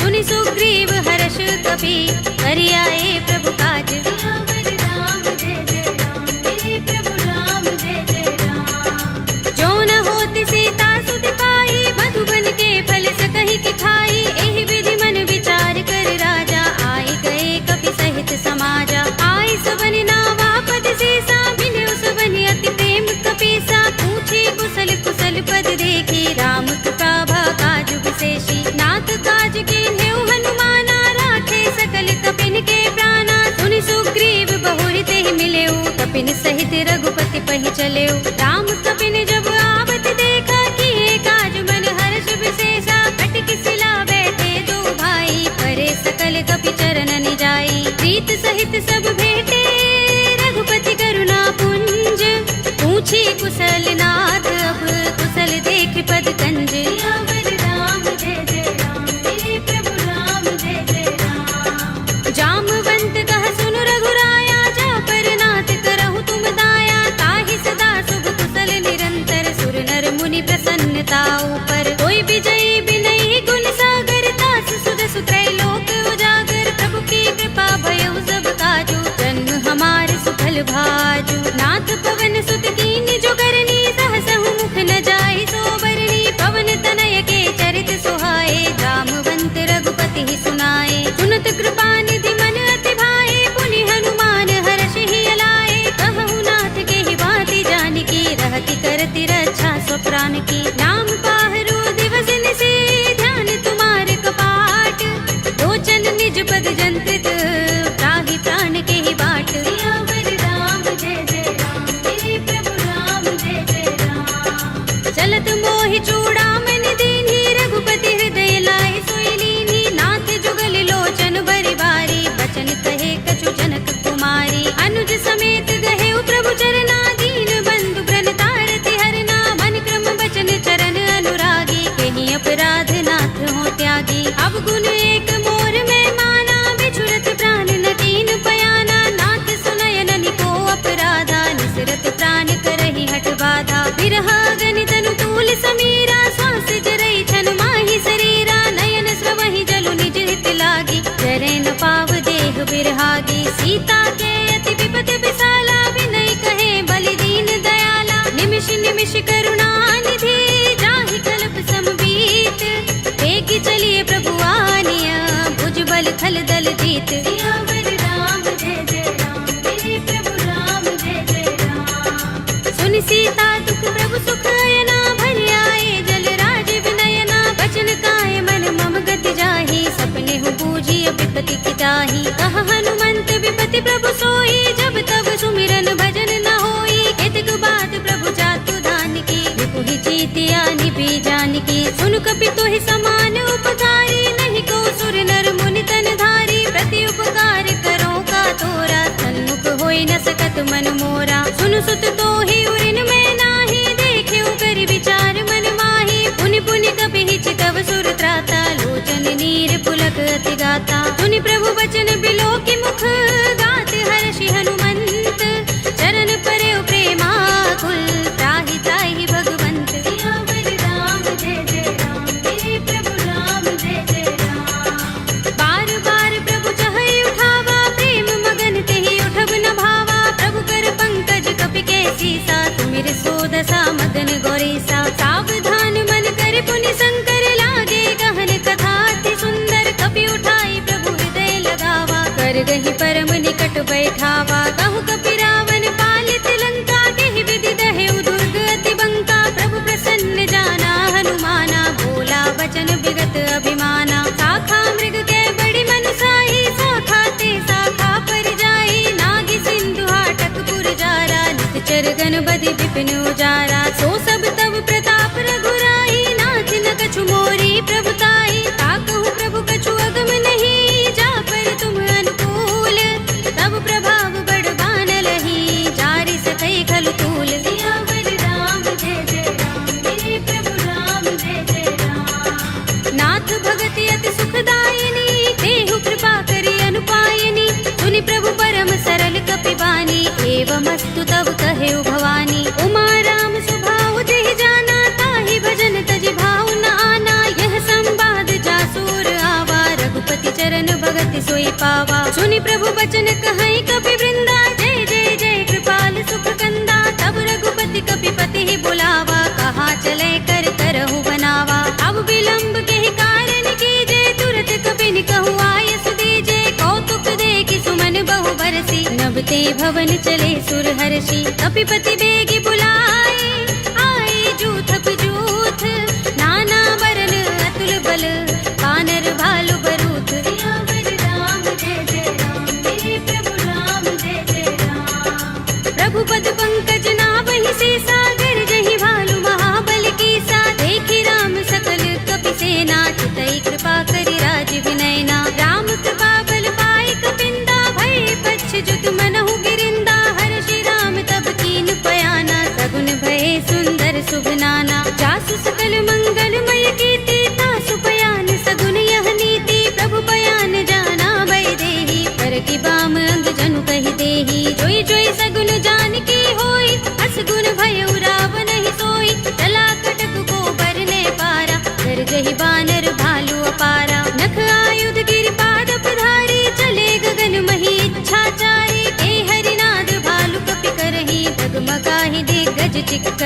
सुनि सुग्रीव हर्ष कपि, करि आए प्रभु काज। सियावर राम जय जय राम, मेरे प्रभु राम जय जय राम। जो न होत सीता सुत पाई, मधुबन के फल सकहि कि खाई। एहि विधि मन विचार कर राजा, आई गए कपि सहित समाजा। आई सबन नावा पद सीसा, मिल्यो सबन अति प्रेम कपीसा। पूछे कुशल कुशल पद देखी, राम कृपा भा काज विशेषी। नाथ काज कीन्हेउ हनुमाना, राखे सकल कपिन के प्राणा। सुनि सुग्रीव बहुरि तेहि मिलेउ, कपिन सहित रघुपति पहि चलेउ। राम कपिन जब आवत देखा, किए काज मन हर्ष विशेषा। कटकि सिला बैठे दो भाई, परे सकल कपि चरण निजाई। प्रीत सहित सब भेटे, रघुपति करुणा पुंज। पूछी कुशल नाथ, अब कुशल देख पद कंज। सियावर राम जय जय राम, मेरे प्रभु राम जय जय राम। जामवंत कह सुनु रघुराया, जा पर नाथ करहु तुम दाया। ताहि सदा शुभ कुशल निरंतर, सुर नर मुनि प्रसन्नता ऊपर। कोई विजयी बिनहि गुण सागर, तास भाजु। नाथ पवन सुत कीन्ही जो करनी, सहसहु मुख न जाहि सो बरनी। पवन तनय के चरित सुहाए, जामवंत रघुपति ही सुनाए। सुनत कृपा निधि मन अति भाए, पुनि हनुमान हर्षि लाए। कहु नाथ के ही बाती जानकी, रहति करति रक्षा सो प्राण की। नाम पाहरो दिवस निशि, ध्यान तुम्हारे कपाट। लोचन निज पद जंत्रित, त्राहि प्राण के ही बाट। सियावर राम जय जय राम, तेरे प्रभु राम जय जय राम। चलत मोहि चूड़ामणि दीन्ही, रघुपति हृदय लाए सोई लीन्ही। नाथ जुगल लोचन बरि बारी, बचन कहे कछु जनक कुमारी। अनुज समेत गहे प्रभु चरना, दीन बंधु प्रणतारति हरना। मन क्रम बचन चरण अनुरागी, कहीं अपराध नाथ हो त्यागी। अब गुण एक मोर में माना, बिछुरत प्राण न कीन पयाना। नाथ सुनयन निको अपराधा, निसरत प्राण करहि हठ बाधा। बिरहा गनि तनु तूल समीरा, श्वास जरई छन माहि शरीरा। नयन स्रवहि जलु निज हित लागी, जरै न पाव देह बिरहागी। सीता के अति विपत विसाला, विनय कहे बलि दीन दयाला। निमिष निमिष करुणा निधि, जाहि कल्प समबीत। एक चलिए प्रभु आनिया, भुज बल थल दल जीत। सियावर राम जय जय राम, तेरे प्रभु राम जय जय राम। सुनि सीता दुख प्रभु सुख अयना, भरि आए जल राज विनयना। बचन काय मन मम गति जाहि, सपने हु बूझिय विपति की ताहि। कहा हनुमंत विपति प्रभु सोई, जब तब सुमिरन भजन न होई। केतक बात प्रभु जातु दान की, विपुहि जीतिया निभि जानकी। सुन कपि तोहि समान उपकारी, नहीं को सुर नर मुनि तन धारी। प्रति उपकार करो का तोरा, सन्मुख होई न सकत मन मोरा। सुन सुत तोहि उरिन में नाही, देखे कर विचार मन माही। पुनि पुनि कपि चितव सुर त्राता, लोचन नीर पुलक अति गाता। सुनि प्रभु बचन बिलो की मुख, गात हर्षि हनुमंत। चरण परे प्रेमाकुल, त्राहि त्राहि भगवंत। सियावर राम जय जय राम, तेरे प्रभु राम जय जय राम। बार बार प्रभु चहई उठावा, प्रेम मगन तेहि उठब न भावा। प्रभु कर पंकज कपि के सीसा, तुमिर सोदसा मदन गौरीसा। सावधान मन कर पुनि शंकर, लागे गहन कथा अति सुंदर। कपि उठाई प्रभु हृदय लगावा, कर गहि परम निकट बैठावा। कहु कपि रावण पालित लंका, केहि विधि दहेउ दुर्ग अति बंका। प्रभु प्रसन्न जाना हनुमाना, बोला वचन विगत अभिमाना। शाखा मृग के बड़ी मनसाही, शाखा ते शाखा पर जाई। नागी सिंधु हाटक पुर जारा, निश्चर गण बधि विपिन उजारा। सो सब तब प्रताप रघुराई, नाथ न कछु मोरी प्रभुताई। ताकहु प्रभु कछु अगम नहीं, जा पर तुम अनुकूल। तब प्रभाव बड़ बानलहि, जारि सकई खलु तूल। सियावर राम जय जय राम, तेरे प्रभु राम जय जय राम। नाथ भगति अति सुखदायिनी, देहु कृपा करि अनुपायिनी। सुनि प्रभु परम सरल कपि बानी, एवमस्तु तब कहेउ भवानी। उमा राम स्वभाव जेहि जाना, ताहि भजन तजि भाव न आना। यह संवाद जासुर आवा, रघुपति चरण भगति सोई पावा। सुनि प्रभु बचन कहई कपि वृंदा, जय जय जय कृपाल सुख कंदा। तब रघुपति कपि पति ही बुलावा, कहा चले कर करहु बनावा। अब विलंब के ही कारण कीजे, तुरत कपि कहु आयस दीजे। कौतुक देखि सुमन बहु बरसी, नभते भवन चले सुर हर्षि। कपिपति बेगी बुलाए, आए जूथ जूथ। नाना वरन अतुल बल, वानर भालु बरूथ। सियावर राम जय जय राम, तेरे प्रभु राम जय जय राम। प्रभु पद पंकज नावहि सीसा, गरजहि भालु महाबल कीसा। देखि राम सकल कपि सेना, चितई कृपा करि राज विनयना। राम कृपा बल पाई कपिंदा, भय पच्छ जुत मनहु गिरिंदा। हर्षि राम तब कीन पयाना, सगुन भय सुंदर शुभ नाना। जासु सकल मंगलमय कीर्ति, तासु पयान सगुन यह नीति।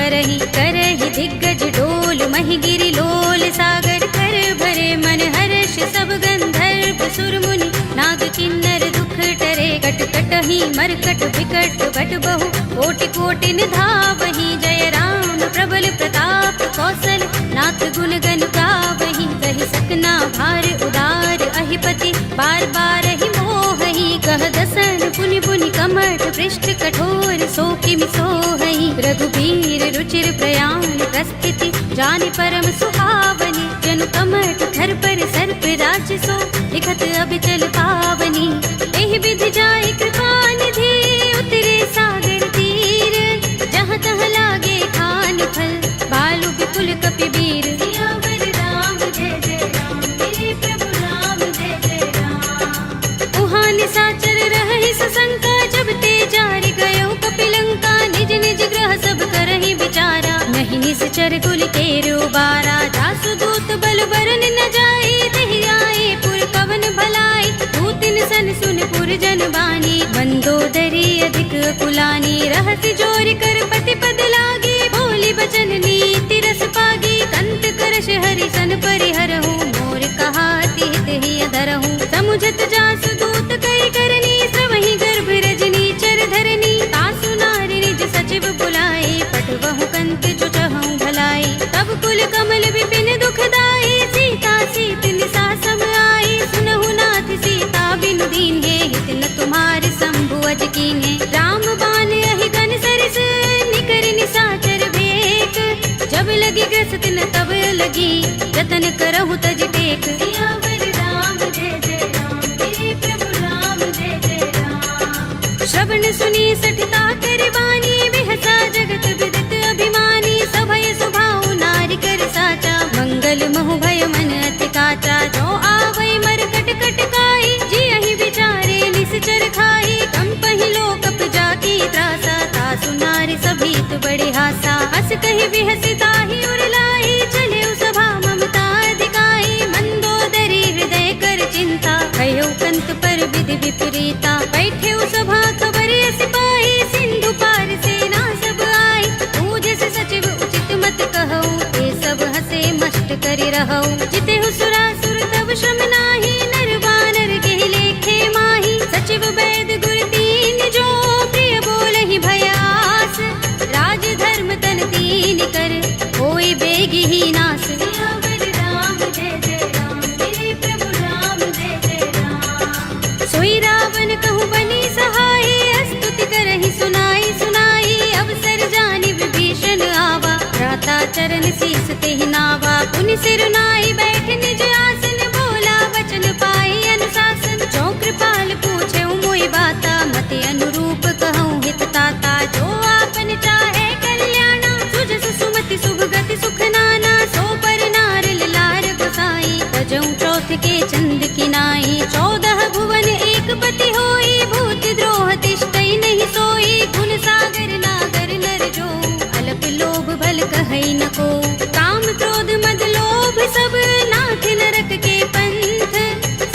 करही करही दिग्गज डोल मही गिरि लोल सागर कर भरे मन हर्ष सब गंधर्व सुर मुनि नाग किन्नर दुख टरे कट कटहि मरकट विकट बट बहु कोटि कोटि निधावहि जय राम प्रबल प्रताप कौशल नाथ गुण गण गावहि कहि सकना भार उदार अहिपति बार बार ही मोहहि कह दसन पुनि पुनि कमठ पृष्ठ कठोर सो किमि सोहहि रघुबीर रुचिर प्रयाण प्रस्थिति जानि परम सुहावनि जनु कमठ धर पर सर्प राज सो लिखत अबिचल पावनी एहि विधि जाय कृपा निधि उतरे सागर तीर जहाँ तहाँ लागे खान फल बालु विपुल कपिबीर सियावर राम जय जय राम मेरे प्रभु राम जय जय राम उहाँ निशाचर रहहि सशंका जब ते जारि गयो कपिलंका निज निज ग्रह सब करहि विचारा नहीं निश्चर कुल केरो बारा जासु दूत बल बरन न जाए तहि आए पुर पवन भलाई दूतिन सन सुन पुर जन बानी मंदोदरी अधिक कुलानी रहसि जोर कर पति पद लागे बोली बचन नीति रस पागी कंत करश हरि सन परिहरहु मोर कहा तिहित ही अधरहु समुझत जासु दूत कई करनी श्रवहि गर्भ रजनी चर धरनी तासु नारी निज सचिव बुलाए पठवहु कंत जो चहु भलाई तब कुल कमल विपिन दुखदाई सीता सीत निसा सम आई सुनहु नाथ सीता बिनु दीन है हित न तुम्हारे शंभु अज कीन्हे राम बाण अहि गन सरिस निकर निशाचर भेक जब लगी ग्रस्त न तब लगी जतन करहु तज टेक सियावर राम जय जय राम मेरे प्रभु राम जय जय राम श्रवण सुनी सठता कर बानी बिहसा जगत विदित अभिमानी सभय सुभाव नारी कर साचा मंगल महु भय मन अति काचा जो आवै मरकट कटकाई जी अहि विचारे निश्चर खाई कंपहि लोक जाकी त्रासा तासु नारी सभीत बड़े हासा हस कहि बिहसि ताहि उरलाई चले सभा ममता दिखाई मंदोदरी हृदय कर चिंता भयो कंत पर विधि विपरीता बैठे सभा खबर सिपाही सिंधु पार सेना सब आई पूजे से सचिव उचित मत कहऊ ये सब हसे मस्त करि रहऊ जिते सुरासुर तब श्रम नाही नर बानर के लेखे माही सचिव वैद गुर तीन जो प्रिय बोलहि भयास राज धर्म तन तीन कर होय बेगी ही नास सियावर राम जय जय राम मेरे प्रभु राम जय जय राम सोई रावण कहु बनी सहाय स्तुति करहि सुनाई सुनाई अवसर जानि विभीषण आवा भ्राता चरण शीस तेहि नावा पुनि सिर नाई बैठ निज आसन बोला वचन पाई अनुशासन जो कृपाल पूछे मोहि बाता मति अनुरूप कहूँ हित ताता जो आपन चाहे कल्याणा सुजस सुमति शुभ गति सुख नाना सो पर नार लार बसाई तजऊ चौथ के चंद किनाई 14 भुवन एक पति होई भूत द्रोह तिष्ठई नहीं सोई गुण सागर नागर नर जो अलप लोभ भल कहई न को काम क्रोध मद लोभ सब नाथ नरक के पंथ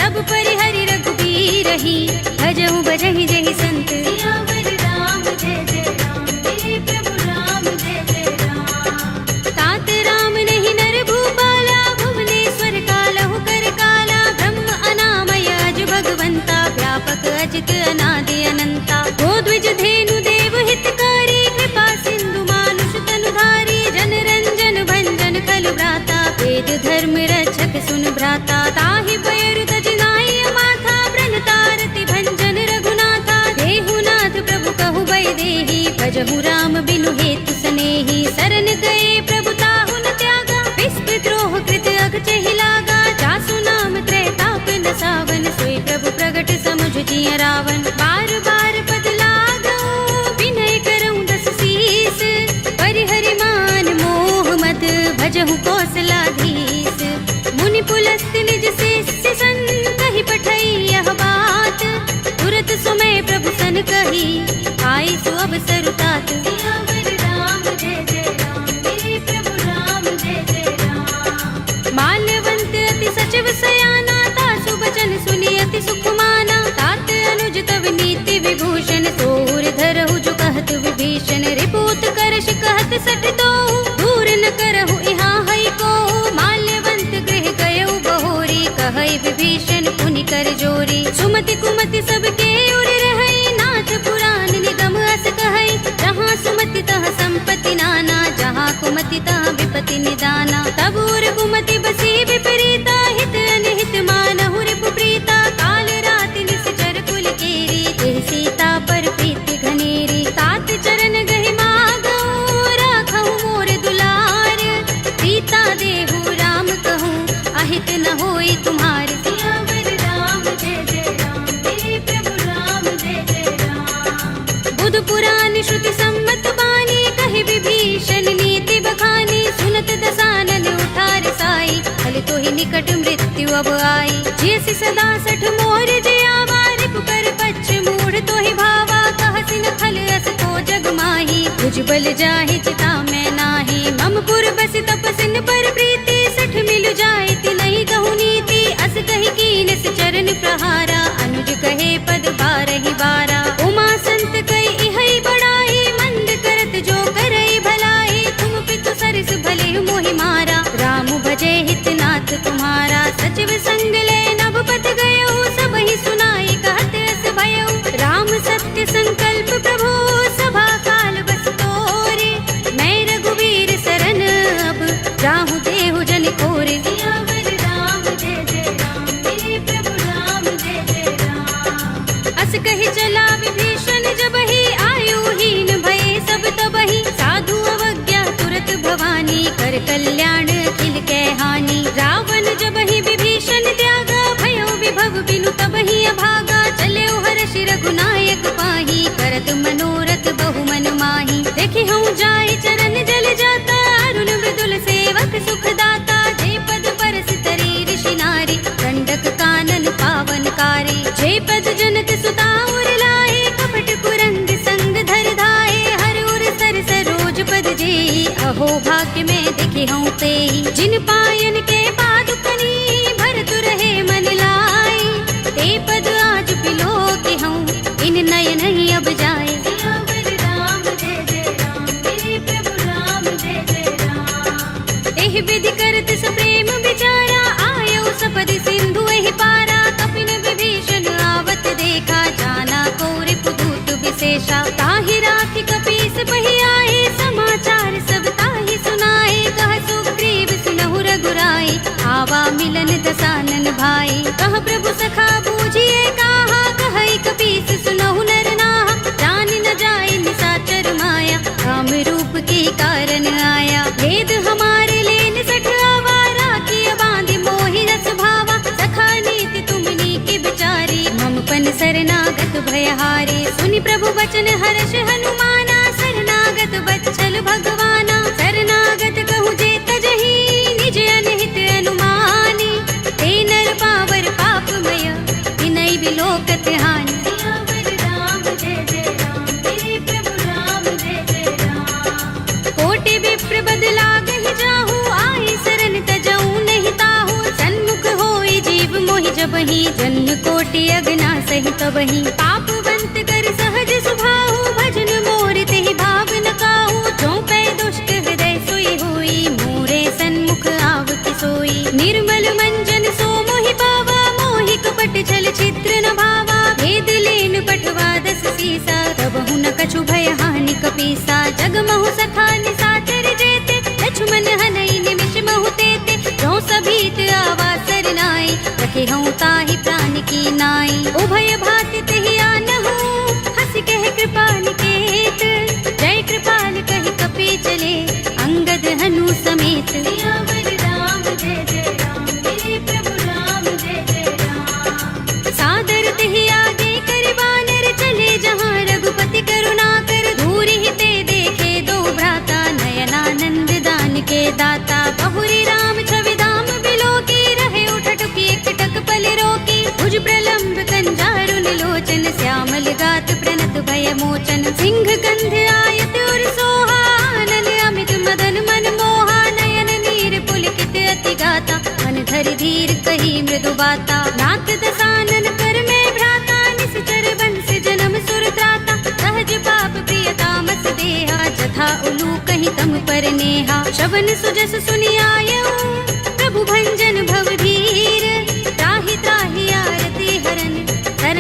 सब परिहरि रघुबीर ही भजहु भजहि जहि संत सियावर राम जय जय राम मेरे प्रभु राम जय जय राम तात राम नहीं नर भूपाला भुवनेश्वर कालहु कर काला ब्रह्म अनामय अज भगवंता व्यापक अजित अनादि अनंता गोद्विज धेनु देव हितकारी कृपा सिंधु मानुष तनुधारी जन रंजन भंजन खल भ्राता वेद धर्म रक्षक सुन भ्राता ताहि पैरु तज नाई माथा ब्रन तारति भंजन रघुनाथा देहुनाथ प्रभु कहु बै देहि भजहु राम बिनु हेतु सनेहि शरण गए प्रभु ताहु न त्यागा विस्प द्रोह कृत अघ चहि लागा जासु नाम त्रैताप न सावन सोई प्रभु प्रगट समुझ जिय रावण बार बार पद लागऊ विनय करऊँ दस शीस परिहरि मान मोह मद भजहु कौशलाधीश मुनि पुलस्त निज शिष्य सन कहि पठई यह बात तुरत सुमय प्रभु सन कही आई सु अवसर तात सियावर राम जय जय राम मेरे प्रभु राम जय जय राम माल्यवंत अति सचिव सयाना तासु बचन सुनि अति सुख माना तात अनुज तव नीति विभूषण सोर धरहु जो कहत विभीषण रिपूत करश कहत सठ दो सुमति कुमति सबके उर रहई, नाथ पुराण निगम अस कहई। जहाँ सुमति तह संपत्ति नाना, जहाँ कुमति तह विपत्ति निदाना। तब उर कुमति बसी विपरीता, हित अनहित मानहु रिपु प्रीता। काल रात निश्चर कुल केरी, देह सीता पर प्रीति घनेरी। तात चरण गहि मागहु, राखहु मोर दुलार। सीता देहु राम कहूँ, अहित न होई तुम्हारे। सियावर राम जय जय राम, हे प्रभु राम जय जय राम। बुध पुराण श्रुति सम्मत बानी, कहि विभीषण नीति बखानी। सुनत दसानन उठार साई, फल तो ही निकट मृत्यु अब आई। जैसी सदा सठ मोर जियावा, रिपु कर पच्छ मूढ़ तो ही भावा। कहसि न खल अस तो जग माही, तुझ बल जाहि चिता मैं नाही। मम पुर बस तपसिन पर प्रीति, सठ मिल जाए तिनहि कहु नीति। अस कहि कीनस चरण प्रहारा, अनुज कहे पद बारहि बारा। उमा संत कई इहै बड़ाई, मंद करत जो करई भलाई। तुम पितु सरस भले मोहि मारा, राम भजे हित नाथ तुम्हारा। सचिव संग ले नभ पत गयो, सबहि सुनाई कहत अस भयो। राम सत्य संकल्प प्रभु, सभा काल बस तोरे। मैं रघुवीर सरन अब, राहु देहु जन कोरे। सियावर राम जय जय राम, हे प्रभु राम जय जय राम। अस कहि चला विभीषण जबहि, आयुहीन भये सब तबहि। साधु अवज्ञा तुरत भवानी, कर कल्याण अखिल कै हानि। रावण जबहि विभीषण त्यागा, भयो विभव बिनु तबहि अभागा। चले हर्षि रघुनायक पाही, करत मनोरथ बहु मन माही। देखि हूँ जाय चरण जल जाता, अरुण मृदुल सेवक सुख दाता। जे पद परस तरी ऋषि नारी, दंडक कानन पावनकारी। जे पद जनक सुता उर लाए, कपट कुरंग संग धर धाए। हर उर सर सरोज पद जेई, अहो भाग्य में दिखे हूँ तेई। जिन पायन के पादुकनी, भरत रहे मन लाई। ते पद आज बिलो के हूँ, इन नयन ही अब जाए। सियावर राम जय जय राम, हे प्रभु राम जय जय राम। एहि विधि करत सप्रेम विचारा, आयो सपदि सिंधु एहि पारा। कपिन विभीषण आवत देखा, जाना कौरि पुदूत विशेषा। ताहि राखि कपीस बहि आए, समाचार सब ताहि सुनाए। कह सुग्रीव सुनहु रघुराई, आवा मिलन दसानन भाई। कह प्रभु सखा बूझिए काहा, कहई कपीस सुनहु नर नाहा। जान न जाए निशाचर माया, काम रूप के कारण आया। भेद हमारे लेन सठ आवारा, किया बांधि मोहि रस भावा। सखा नीति तुमनी के बिचारी, मम पन शरणागत भयहारी। सुनि प्रभु बचन हर्ष हनुमाना, शरणागत बच्चल भगवाना। शरणागत कहूँ जे तजहि, निज अनहित अनुमानी। ते नर पावर पापमय, तिनहि बिलोकत हानि। सियावर राम जय जय राम, हे प्रभु राम जय जय राम। कोटि विप्र बदला गहि जाहू, आए शरण तजऊ नहीं ताहू। सन्मुख होई जीव मोहि जबहि, जन्म कोटि अगना सहि तबहि। पापवंत कर सहज सुभाहु, भजन मोर तेहि भाव न काहू। जो पै दुष्ट हृदय सोई होई, मोरे सन्मुख आवति सोई। निर्मल मंजन सो मोहि पावा, मोहि कपट छल छिद्र न भावा। भेद लेन पठवा दस सीसा, तबहु न कछु भय हानि कपीसा। जग महु सखा निशाचर जेते, लक्ष्मण हनई निमिष महु तेते। जो सभीत आवा सरनाई, रखे हूँ ताहि प्राण की नाई। उभय भाति तेहि आनहु, हंस कह कृपा निकेत। जय कृपाल कहि कपि चले, अंगद हनु समेत। सियावर राम जय जय राम, हे प्रभु राम जय जय राम। सादर तेहि आगे कर बानर, चले जहाँ रघुपति करुणा कर। धूरि हिते देखे दो भ्राता, नयनानंद दान के दाता। बहुरी राम छवि धाम बिलो की, रहे उठटुकी एकटक पल रोकी। भुज प्रलंब कंजारुन लोचन, श्यामल गात प्रणत भय मोचन। सिंह कंध आयत उर सोहा, आनन अमित मदन मन मोहा। नयन नीर पुलकित अति गाता, मन धरि धीर कही मृदु बाता। नाथ दसानन कर में भ्राता, निश्चर बंस जन्म सुर त्राता। सहज पाप प्रिय तामस देहा, जथा उलू कही तम पर नेहा। शवन सुजस सुनि आयऊ, प्रभु भंजन भव धीर। त्राहि त्राहि आरती हरन, शरण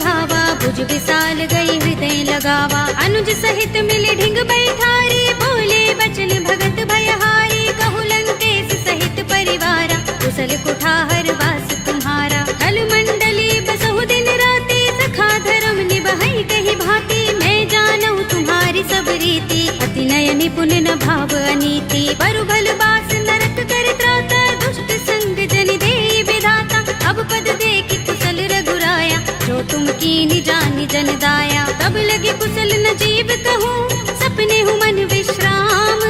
भावा, भुज विशाल गई हृदय लगावा। अनुज सहित मिले ढिंग बैठारी, बोले बचन भगत भयहारी। कहु लंकेश सहित परिवारा, कुशल कुठार वास तुम्हारा। कल मंडली बसहु दिन राति, सखा धर्म निभहि कही भांति। मैं जानऊ तुम्हारी सब रीति, अति नय निपुण न भाव अनीति। बरु भल बास नरक कर त्राता, दुष्ट संग जन देई विधाता। अब पद देखि कुशल रघुराया, जो तुम कीनी जानि जन दाया। तब लगे कुशल न जीव कहूँ, सपने हूँ मन विश्राम।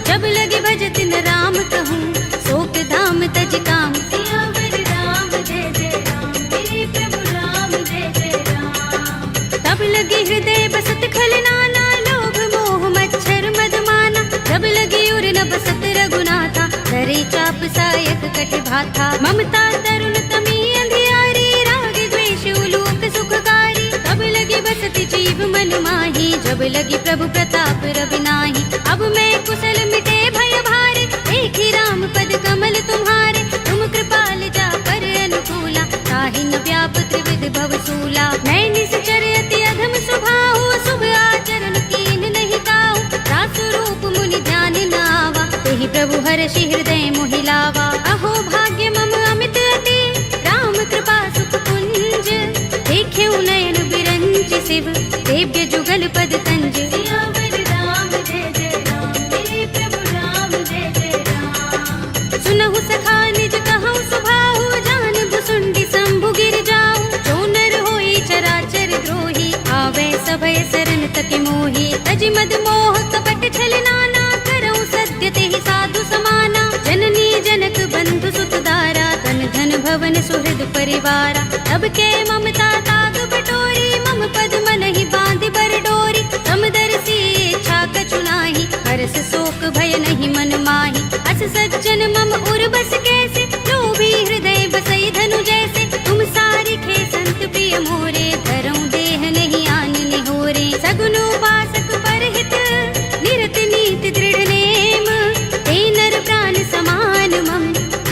जब लगे भजत न राम कहूँ, शोक धाम तज काम। सियावर राम जय जय राम, मेरे प्रभु राम जय जय राम। तब लगे हृदय बसत खल नाना, लोभ मोह मच्छर मद माना। जब लगे उर न बसत रघुनाथा, धरे चाप सायक कटि भाथा। ममता तरुण तमी अंधियारी, राग द्वेष उलोक सुखकारी। तब लगे बसत जीव मन माही, जब लगी प्रभु प्रताप रवि नाही। अब मैं कुशल मिटे भय भारे, देखी राम पद कमल तुम्हारे। तुम कृपाल जा पर अनुकूला, ताहि न व्याप त्रिविध भव सूला। मैं निश्चर अति अधम स्वभाव, शुभ आचरण कीन नहीं ताऊ। दास रूप मुनि ध्यान न आवा, तेहि प्रभु हर्षि हृदय मोहि लावा। अहो भाग्य मम अमित अति, राम कृपा सुख कुंज। देखेउ नयन बिरंच शिव, देव्य जुगल पद तंज। सियावर राम जय जय राम, मेरे प्रभु राम जय जय राम। सुनहु सखा निज कहूँ सुभाहु, जान भुसुंडी शंभु गिर जाऊ। जो नर होई चराचर द्रोही, आवे सभय शरण तक मोही। तज मद मोह कपट छल नाना, करऊँ सत्य तेहि साधु समाना। जननी जनक बंधु सुत दारा, धन धन भवन सुहृद परिवारा। तब के ममता ताग बटोरी, मम पद मन ही बांध बर डोरी। समदर्शी इच्छा कछु नाही, हरस शोक भय नहीं मन माही। अस सज्जन मम उर बस कैसे, लोभी हृदय बसई धनु जैसे। तुम सारिखे संत प्रिय मोरे, धरऊँ देह नहीं आन निहोरे। सगुन उपासक परहित, निरत नीति दृढ़ नेम। ते नर प्राण समान मम,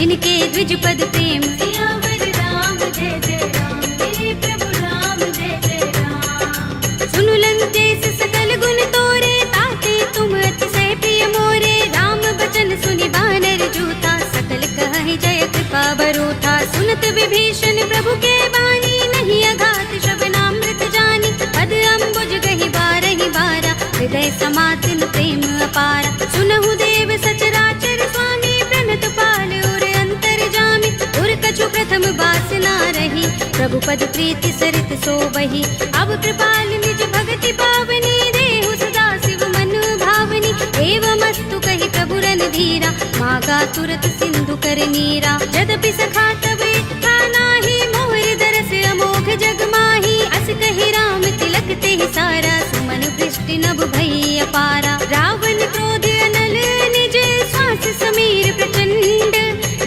इनके द्विज पद प्रेम। सियावर राम जय जय राम, मेरे प्रभु राम जय जय राम। सुनु लंकेश सकल गुण तोरे, ताते तुम अतिशय प्रिय मोरे। राम बचन सुनि बानर जूथा, सकल कहहि जय कृपा बरूथा। सुनत विभीषण प्रभु के बानी, नहीं अघात श्रवणामृत जानी। पद अम्बुज गहि बारहि बारा, हृदय समातिन प्रेम अपारा। सुनहु देव सचराचर स्वामी, प्रणत पाल उर अंतर जामी। उर कछु प्रथम बासना रही, प्रभु पद प्रीति सरित सोबहि। अब कृपाल निज भगति पावनी, देहु सदा शिव मन भावनी। एवमस्तु कहि प्रभु रणधीरा, मागा तुरत सिंधु कर नीरा। यद्यपि सखा तब इच्छा नाही, मोहि दरस अमोघ जग माही। अस कहि राम तिलक तेहि सारा, सुमन वृष्टि नभ भई अपारा। रावण क्रोध अनल निज, श्वास समीर प्रचंड।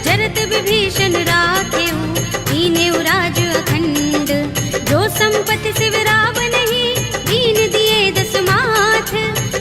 जरत विभीषण राखेउ, कीनेउ राज अखंड। जो संपत्ति शिव रावण ही, दीन दिए दस माथ।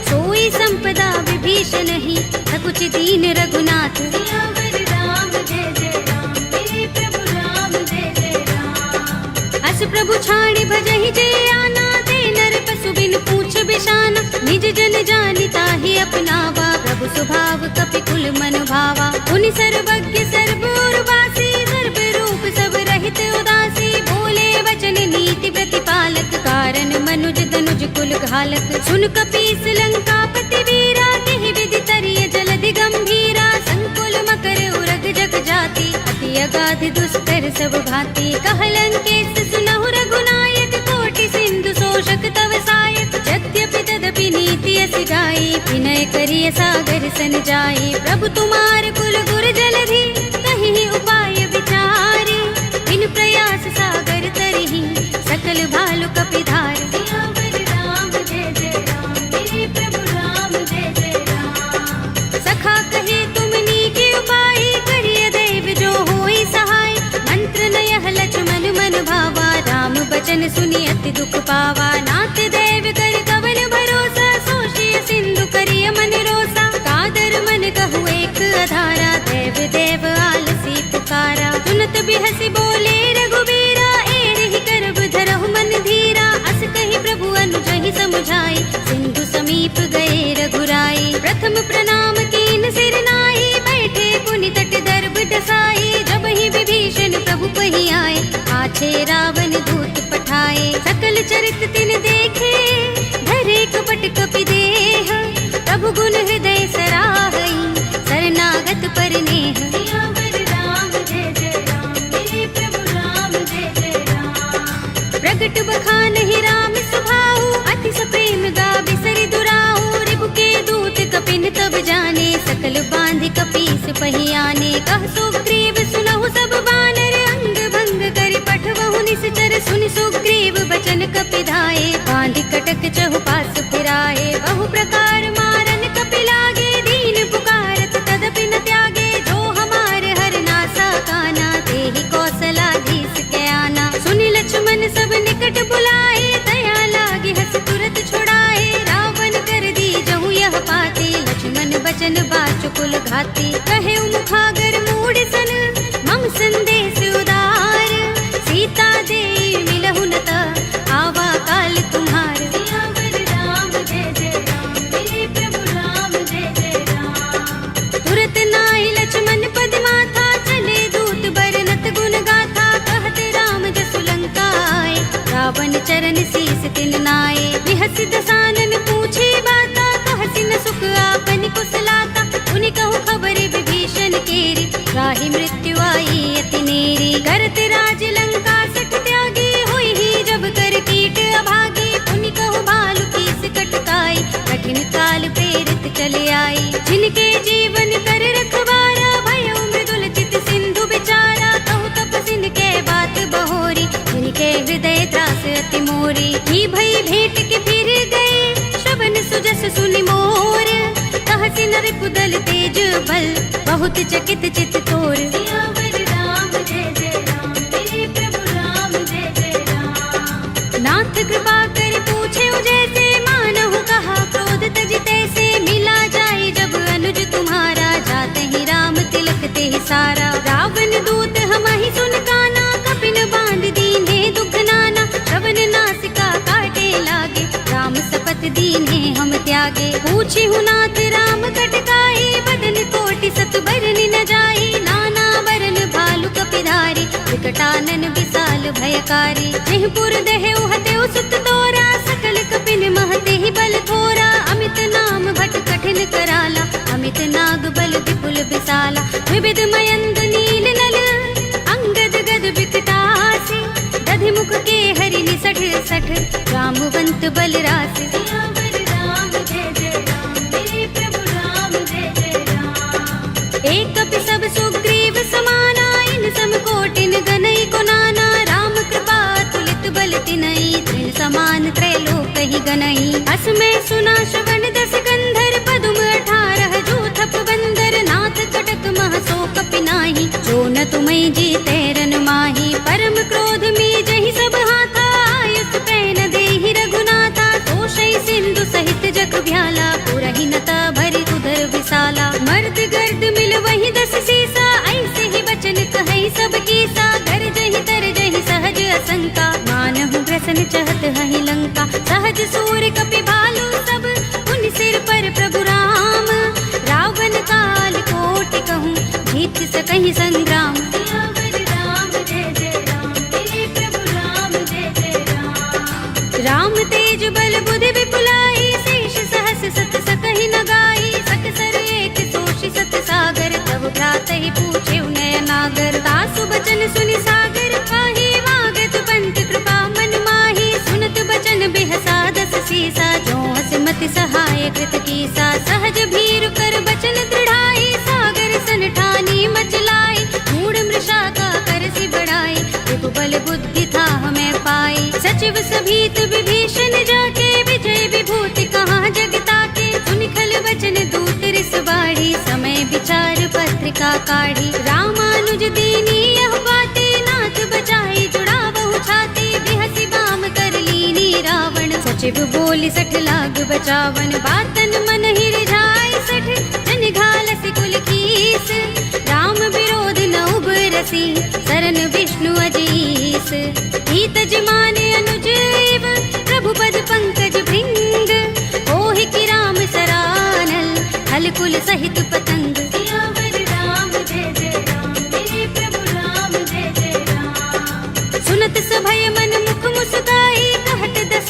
सोई संपदा विभीषण ही, सकुच दीन रघुनाथ। सियावर राम जय जय राम, मेरे प्रभु राम जय जय राम। अस प्रभु छाड़ी भजहि जय आना, ते नर पशु बिन पूछ बिशाना। निज जन जानि ताहि अपनावा, प्रभु स्वभाव कपि कुल मन भावा। उनि सर्वज्ञ सर्वोर्वासी, सर्व रूप सब रहित उदासी। बोले वचन नीति प्रतिपालक, कारण मनुज तनुज कुल घालक। सुन कपीस लंकापति वीरा, तेहि विधि तरिय जलधि गंभीरा। संकुल मकर उरग जग जाति, अति अगाध दुष्कर सब भांति। कह लंकेश सुनहु रघुनायक, कोटि सिंधु शोषक तव सायक। यद्यपि तदपि नीति अस गाई, विनय करिय सागर सन जाई। प्रभु तुम्हार कुल गुर जलधि, कहीं उपाय विचारी। बिन प्रयास सागर तरहि, सकल भालु कपिधार। सियावर राम जय जय राम, मेरे प्रभु राम जय जय राम। सखा कहे तुम नीके उपाय, करिय दैव जो होई सहाय। मंत्र नयह लक्ष्मण मन भावा, राम बचन सुनि अति दुख पावा। नाथ देव कर कवन भरोसा, सोषिय सिंधु करिय मन रोसा। कादर मन कहु एक अधारा, देव देव आलसी पुकारा। सुनत बिहसि बोले रघुबीरा, एहि करब धरहु मन चरित तिन देखे, धरे कपट कपि देह, प्रभु गुण हृदय सराहई, शरणागत पर नेह। सियावर राम जय जय राम, मेरे प्रभु राम जय जय राम। प्रगट बखान ही राम सुभाऊ, अति सप्रेम गावे सरि दुराऊ। रिबु के दूत कपिन तब जाने, सकल बांधि कपीस पहियाने। कह सुग्रीव सुनहु सब बानर, अंग भंग करि पठवहु निश्चर। सुनि सुग्रीव बचन कपि धाये, बांधि कटक चहुपास फिराए। बहु प्रकार मारन कपि लागे, दीन पुकारत तदपि न त्यागे। जो हमारे हर नासा काना, तेहि कौशलाधीश के आना। सुनि लक्ष्मण सब निकट बुलाए, दया लागे हस तुरत छुड़ाए। रावण कर दी जहु यह पाती, लक्ष्मण बचन बाचुकुल घाती। कहे मुखागर मूढ़ सन, मम संदेश उदार। सीता दे मिलहु न त, आवा काल तुम्हार। सियावर राम जय जय राम, मेरे प्रभु राम जय जय राम। तुरत नाई लक्ष्मण पद माथा, चले दूत बरनत गुण गाथा। कहत राम जसु लंका आए, रावण चरण शीस तिन नाए। बिहसि दसानन पूछे बाता, कहसि न सुख आपन कुशलाता। उनि कहु खबर विभीषण केरी, राहि मृत्यु आई अति नेरी। करत राज लंका सठ त्यागी, होई ही जब कर कीट अभागी। उनि कहु भालु कीस कटकाई, कठिन काल प्रेरित चले आई। जिनके जीवन कर रखवारा, भयउ मृदुल चित सिंधु बिचारा। कहु तपसिन के बात बहोरी, जिनके हृदय त्रास अति मोरी। ही भई भेंट के फिर गए, श्रवण सुजस सुनि मोर। कहसि नर कुदल तेज बल, बहुत चकित चित तोर। सियावर राम जय जय राम, मेरे प्रभु राम जय जय राम। नाथ कृपा कर पूछे जैसे, मानहु कहा क्रोध तज तैसे। मिला जाए जब अनुज तुम्हारा, जाते ही राम तिलक ते सारा। रावण दूत हमहि सुन काना, कपिन बांध दीन्हे दुख नाना। श्रवण नासिका काटे लागे, राम शपथ दीन्हे हम त्यागे। पूछी हूँ नाथ राम कटकाई, बदन कोटि सत बरन न जाई। नाना बरन भालु कपिधारी, विकटानन विशाल भयकारी। जिहपुर दहेउ हतेउ सुत तोरा, सकल कपिन महते ही बल थोरा। अमित नाम भट कठिन कराला, अमित नाग बल विपुल विशाला। विविध मयंद नील नल, अंगद गद विकटासी। दधि मुख के हरि निसठ सठ, रामवंत बल रासि। सियावर राम जय जय राम, मेरे प्रभु राम जय जय राम। एक कपि सब सुग्रीव समाना, इन सम कोटिन गनई को नाना। राम कृपा तुलित बल तिनई, तृण समान त्रैलोक ही गनई। अस में सुना श्रवण दस गंधर, पदुम 18 जो थप बंदर। नाथ कटक मह सो कपि नाही, जो न तुम्हें जीते रन माही। परम क्रोध में जहि सब हाथा, आयुष पैन देहि रघुनाथा। तोषै सिंधु सहित जग भ्याला, पुरहि नता भरि उदर विशाला। मर्द गर्द मिल वही 10 सीसा, ऐसे ही बचन कहै सब कीसा। गरजहि तरजहि सहज असंका, मानहु ग्रसन चहत हहि लंका। सहज सूर कपि भालु सब, उन सिर पर प्रभु राम। रावण काल कोटि कहूँ, जीत सकहि संग्राम। सियावर राम जय जय राम, मेरे प्रभु राम जय जय राम। राम तेज बल बुद्धि विपुलाई, शेष सहस सत सकहि न गाई। सकसर एक सोषि सत सागर, तब भ्रातहि पूछे नय नागर। तासु बचन सुनि सागर, काहि मागत पंत कृपा मन माही। सुनत बचन बिहसा 10 सीसा, जो हस मति सहाय कृत कीसा। सहज भीरु कर बचन दृढ़ाई, सागर सन ठानी मचलाई। मूढ़ मृषा का करसि बढ़ाई, रिपु बल बुद्धि था हमें पाई। सचिव सभीत विभीषण जाके, विजय विभूति कहाँ जगता के। सुनि खल बचन दूत रिस बाढ़ी, समय विचार पत्रिका काढ़ी। रामानुज दीनी यह बाते, नाथ बचाई जुड़ा बहु छाती। बिहसि बाम कर लीनी रावण, सचिव बोली 60 लाग बचावन। बातन मन ही रिझाई 60, जन घालसि कुल कीस। राम विरोध न उबरसी, सरन विष्णु अजीस। हित जमाने अनुजीव, प्रभु पद पंकज भृंग। ओहि की राम सरानल, हल कुल सहित पतंग। सियावर राम जय जय राम, मेरे प्रभु राम जय जय राम। सुनत सभय मन मुख मुस्काई, कहत 10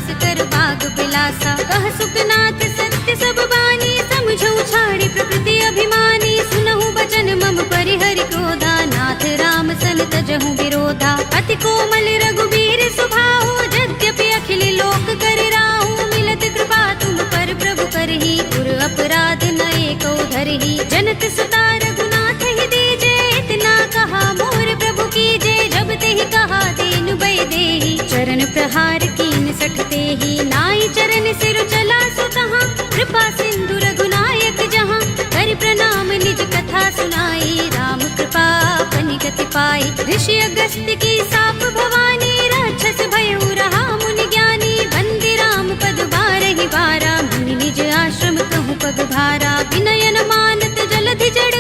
बस कर बाग बिलासा। कह सुखनाथ सत्य सब बानी, समझऊ छाड़ी प्रकृति अभिमानी। सुनहु बचन मम परिहरि क्रोधा, नाथ राम सन तजहु विरोधा। अति कोमल रघुबीर सुभाहु, यद्यपि अखिल लोक कर राहु। मिलत कृपा तुम पर प्रभु करही, गुर अपराध न एको धरही। जनत सुता रघुनाथ ही दीजे, इतना कहा मोर प्रभु कीजे। जब तेहि कहा दीन भय देहि, चरण प्रहार कीन सठते ही। नाई चरण सिर चला सुतहाँ, कृपा सिंधु रघुनायक जहाँ। कर प्रणाम निज कथा सुनाई, राम कृपा अपनी गति पाई। ऋषि अगस्त्य की साप भवानी, राक्षस भयउ रहा मुनि ज्ञानी। बंदी राम पद बारहि बारा, मुनि निज आश्रम कहूँ पग भारा। विनयन मानत जलधि जड़,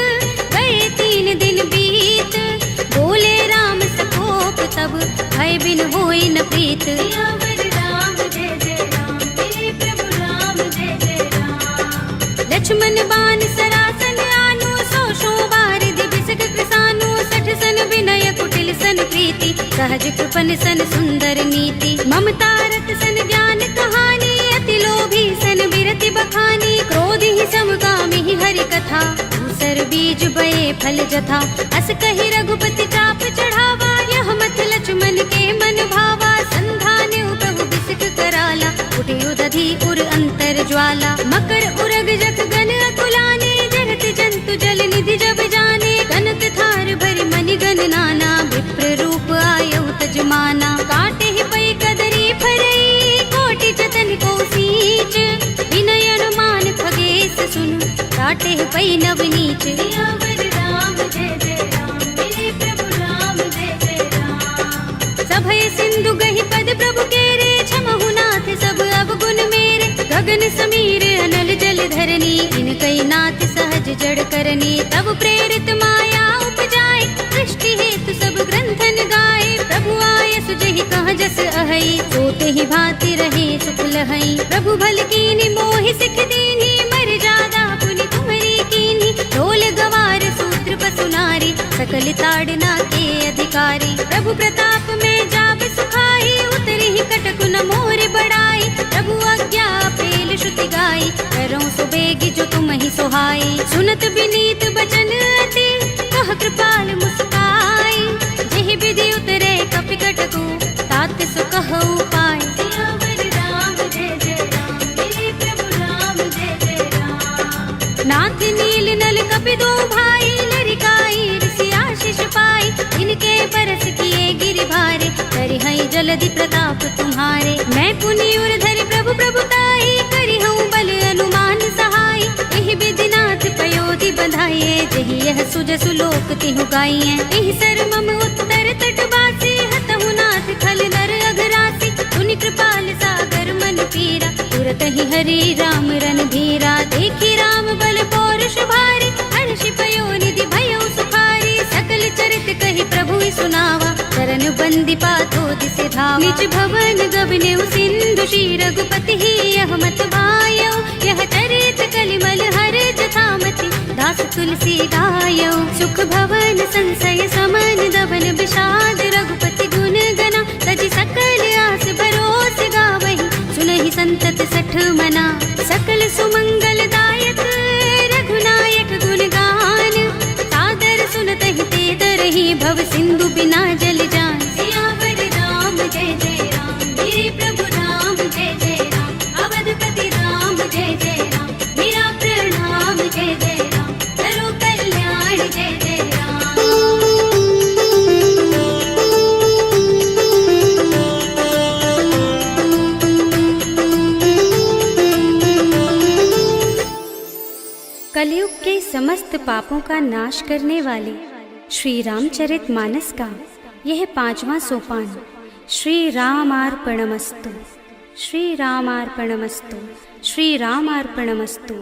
गए 3 दिन बीत। बोले राम सकोप तब, भय बिन होई न प्रीत। लक्ष्मण बान सरासन आनु, सो बारिधि बिसक कृसानु। 60 सन विनय कुटिल सन प्रीति, सहज कृपन सन सुंदर नीति। ममता रत सन ज्ञान कहानी, अति लोभी सन बिरति बखानी। क्रोध ही समकामी ही हरि कथा, दूसर बीज बये फल जथा। अस कहि रघुपति चाप चढ़ावा, यह मत लक्ष्मण के मन भावा। संधान प्रभु बिसक कराला, उठे उदधि उर अंतर ज्वाला। मकर उरग जख गन अकुलाने, जरत जंतु जल निधि जब जाने। कनक थार भरि मनि गन नाना, विप्र रूप आयउ तजमाना। काटे ही पै कदरी फरई, कोटि जतन को सींच। विनय अनुमान खगेश सुन, काटे ही पै नवनीच। राम जय जय राम, मेरे प्रभु राम जय जय राम। सभय सिंधु गहि पद प्रभु केरे, क्षमहु नाथ सब अवगुण मेरे। गगन समीर अनल जल धरनी, इनकई नाथ सहज जड़ करनी। तब प्रेरित माया उपजाए, सृष्टि हेतु सब ग्रंथन गाए। प्रभु आय सुजहि कह जस अहै, सोते ही भांति रहे सुख लहै। प्रभु भल कीनी मोहि सिख दीनी, मर जादा पुनि तुम्हरी कीनी। ढोल गवार सूत्र पसु नारी, सकल ताड़ना के अधिकारी। प्रभु प्रताप में जाब सुखाई, उतरी ही कटकु न मोर बढ़ाई। प्रभु आज्ञा पेल श्रुति गाई, करऊं सुबेगी जो तुम ही सोहाई। सुनत विनीत बचन अति, कह कृपाल मुस्काई। जेहि विधि उतरे कपि कटकु, तात सुकहु पाई। राम जय जय राम, मेरे प्रभु राम जय जय राम। नाथ नील नल कपि दो भाई, लरिकाई ऋषि आशीष पाई। इनके बरस किए गिरि भारे, करिहई जलधि प्रताप तुम्हारे। मैं पुनि उर धरि प्रभु प्रभुताई, करिहऊँ बल अनुमान सहाय। एहि विधि नाथ पयोधि बंधाइए, जहि यह सुजसु लोक तिहु गाइए। एहि सर मम उत्तर तट बासी, हतहु नाथ खल नर अघरासी। तुनि कृपाल सागर मन पीरा, तुरत ही हरि राम रन धीरा। देखी राम बल पौरुष भारी, हर्षि पयोनिधि भयउ सुखारी। सकल चरित कहि प्रभु सुनावा, चरण बंदी पाथो दिसे धावा। निज भवन गबने सिंधु श्री रघुपति ही, यह मत भायो। यह चरित कलिमल हर जथामति, दास तुलसी दायो। सुख भवन संशय समन, दबन विषाद रघुपति गुण गना। तजि सकल आस भरोस गावहि, सुनहि संतत सठ मना। सकल सुमंगल दायक, रघुनायक गुण गान। सादर सुनतहि ते तरहि, भव सिंधु बिना जल जान। सियावर राम जय जय राम, मेरे प्रभु राम जय जय राम। अवधपति राम जय जय राम, मेरा प्रणाम जय जय राम। करो कल्याण जय जय राम। कलयुग के समस्त पापों का नाश करने वाले श्री रामचरितमानस का यह 5वां सोपान श्री रामार्पणमस्तु, श्री रामार्पणमस्तु, श्री रामार्पणमस्तु।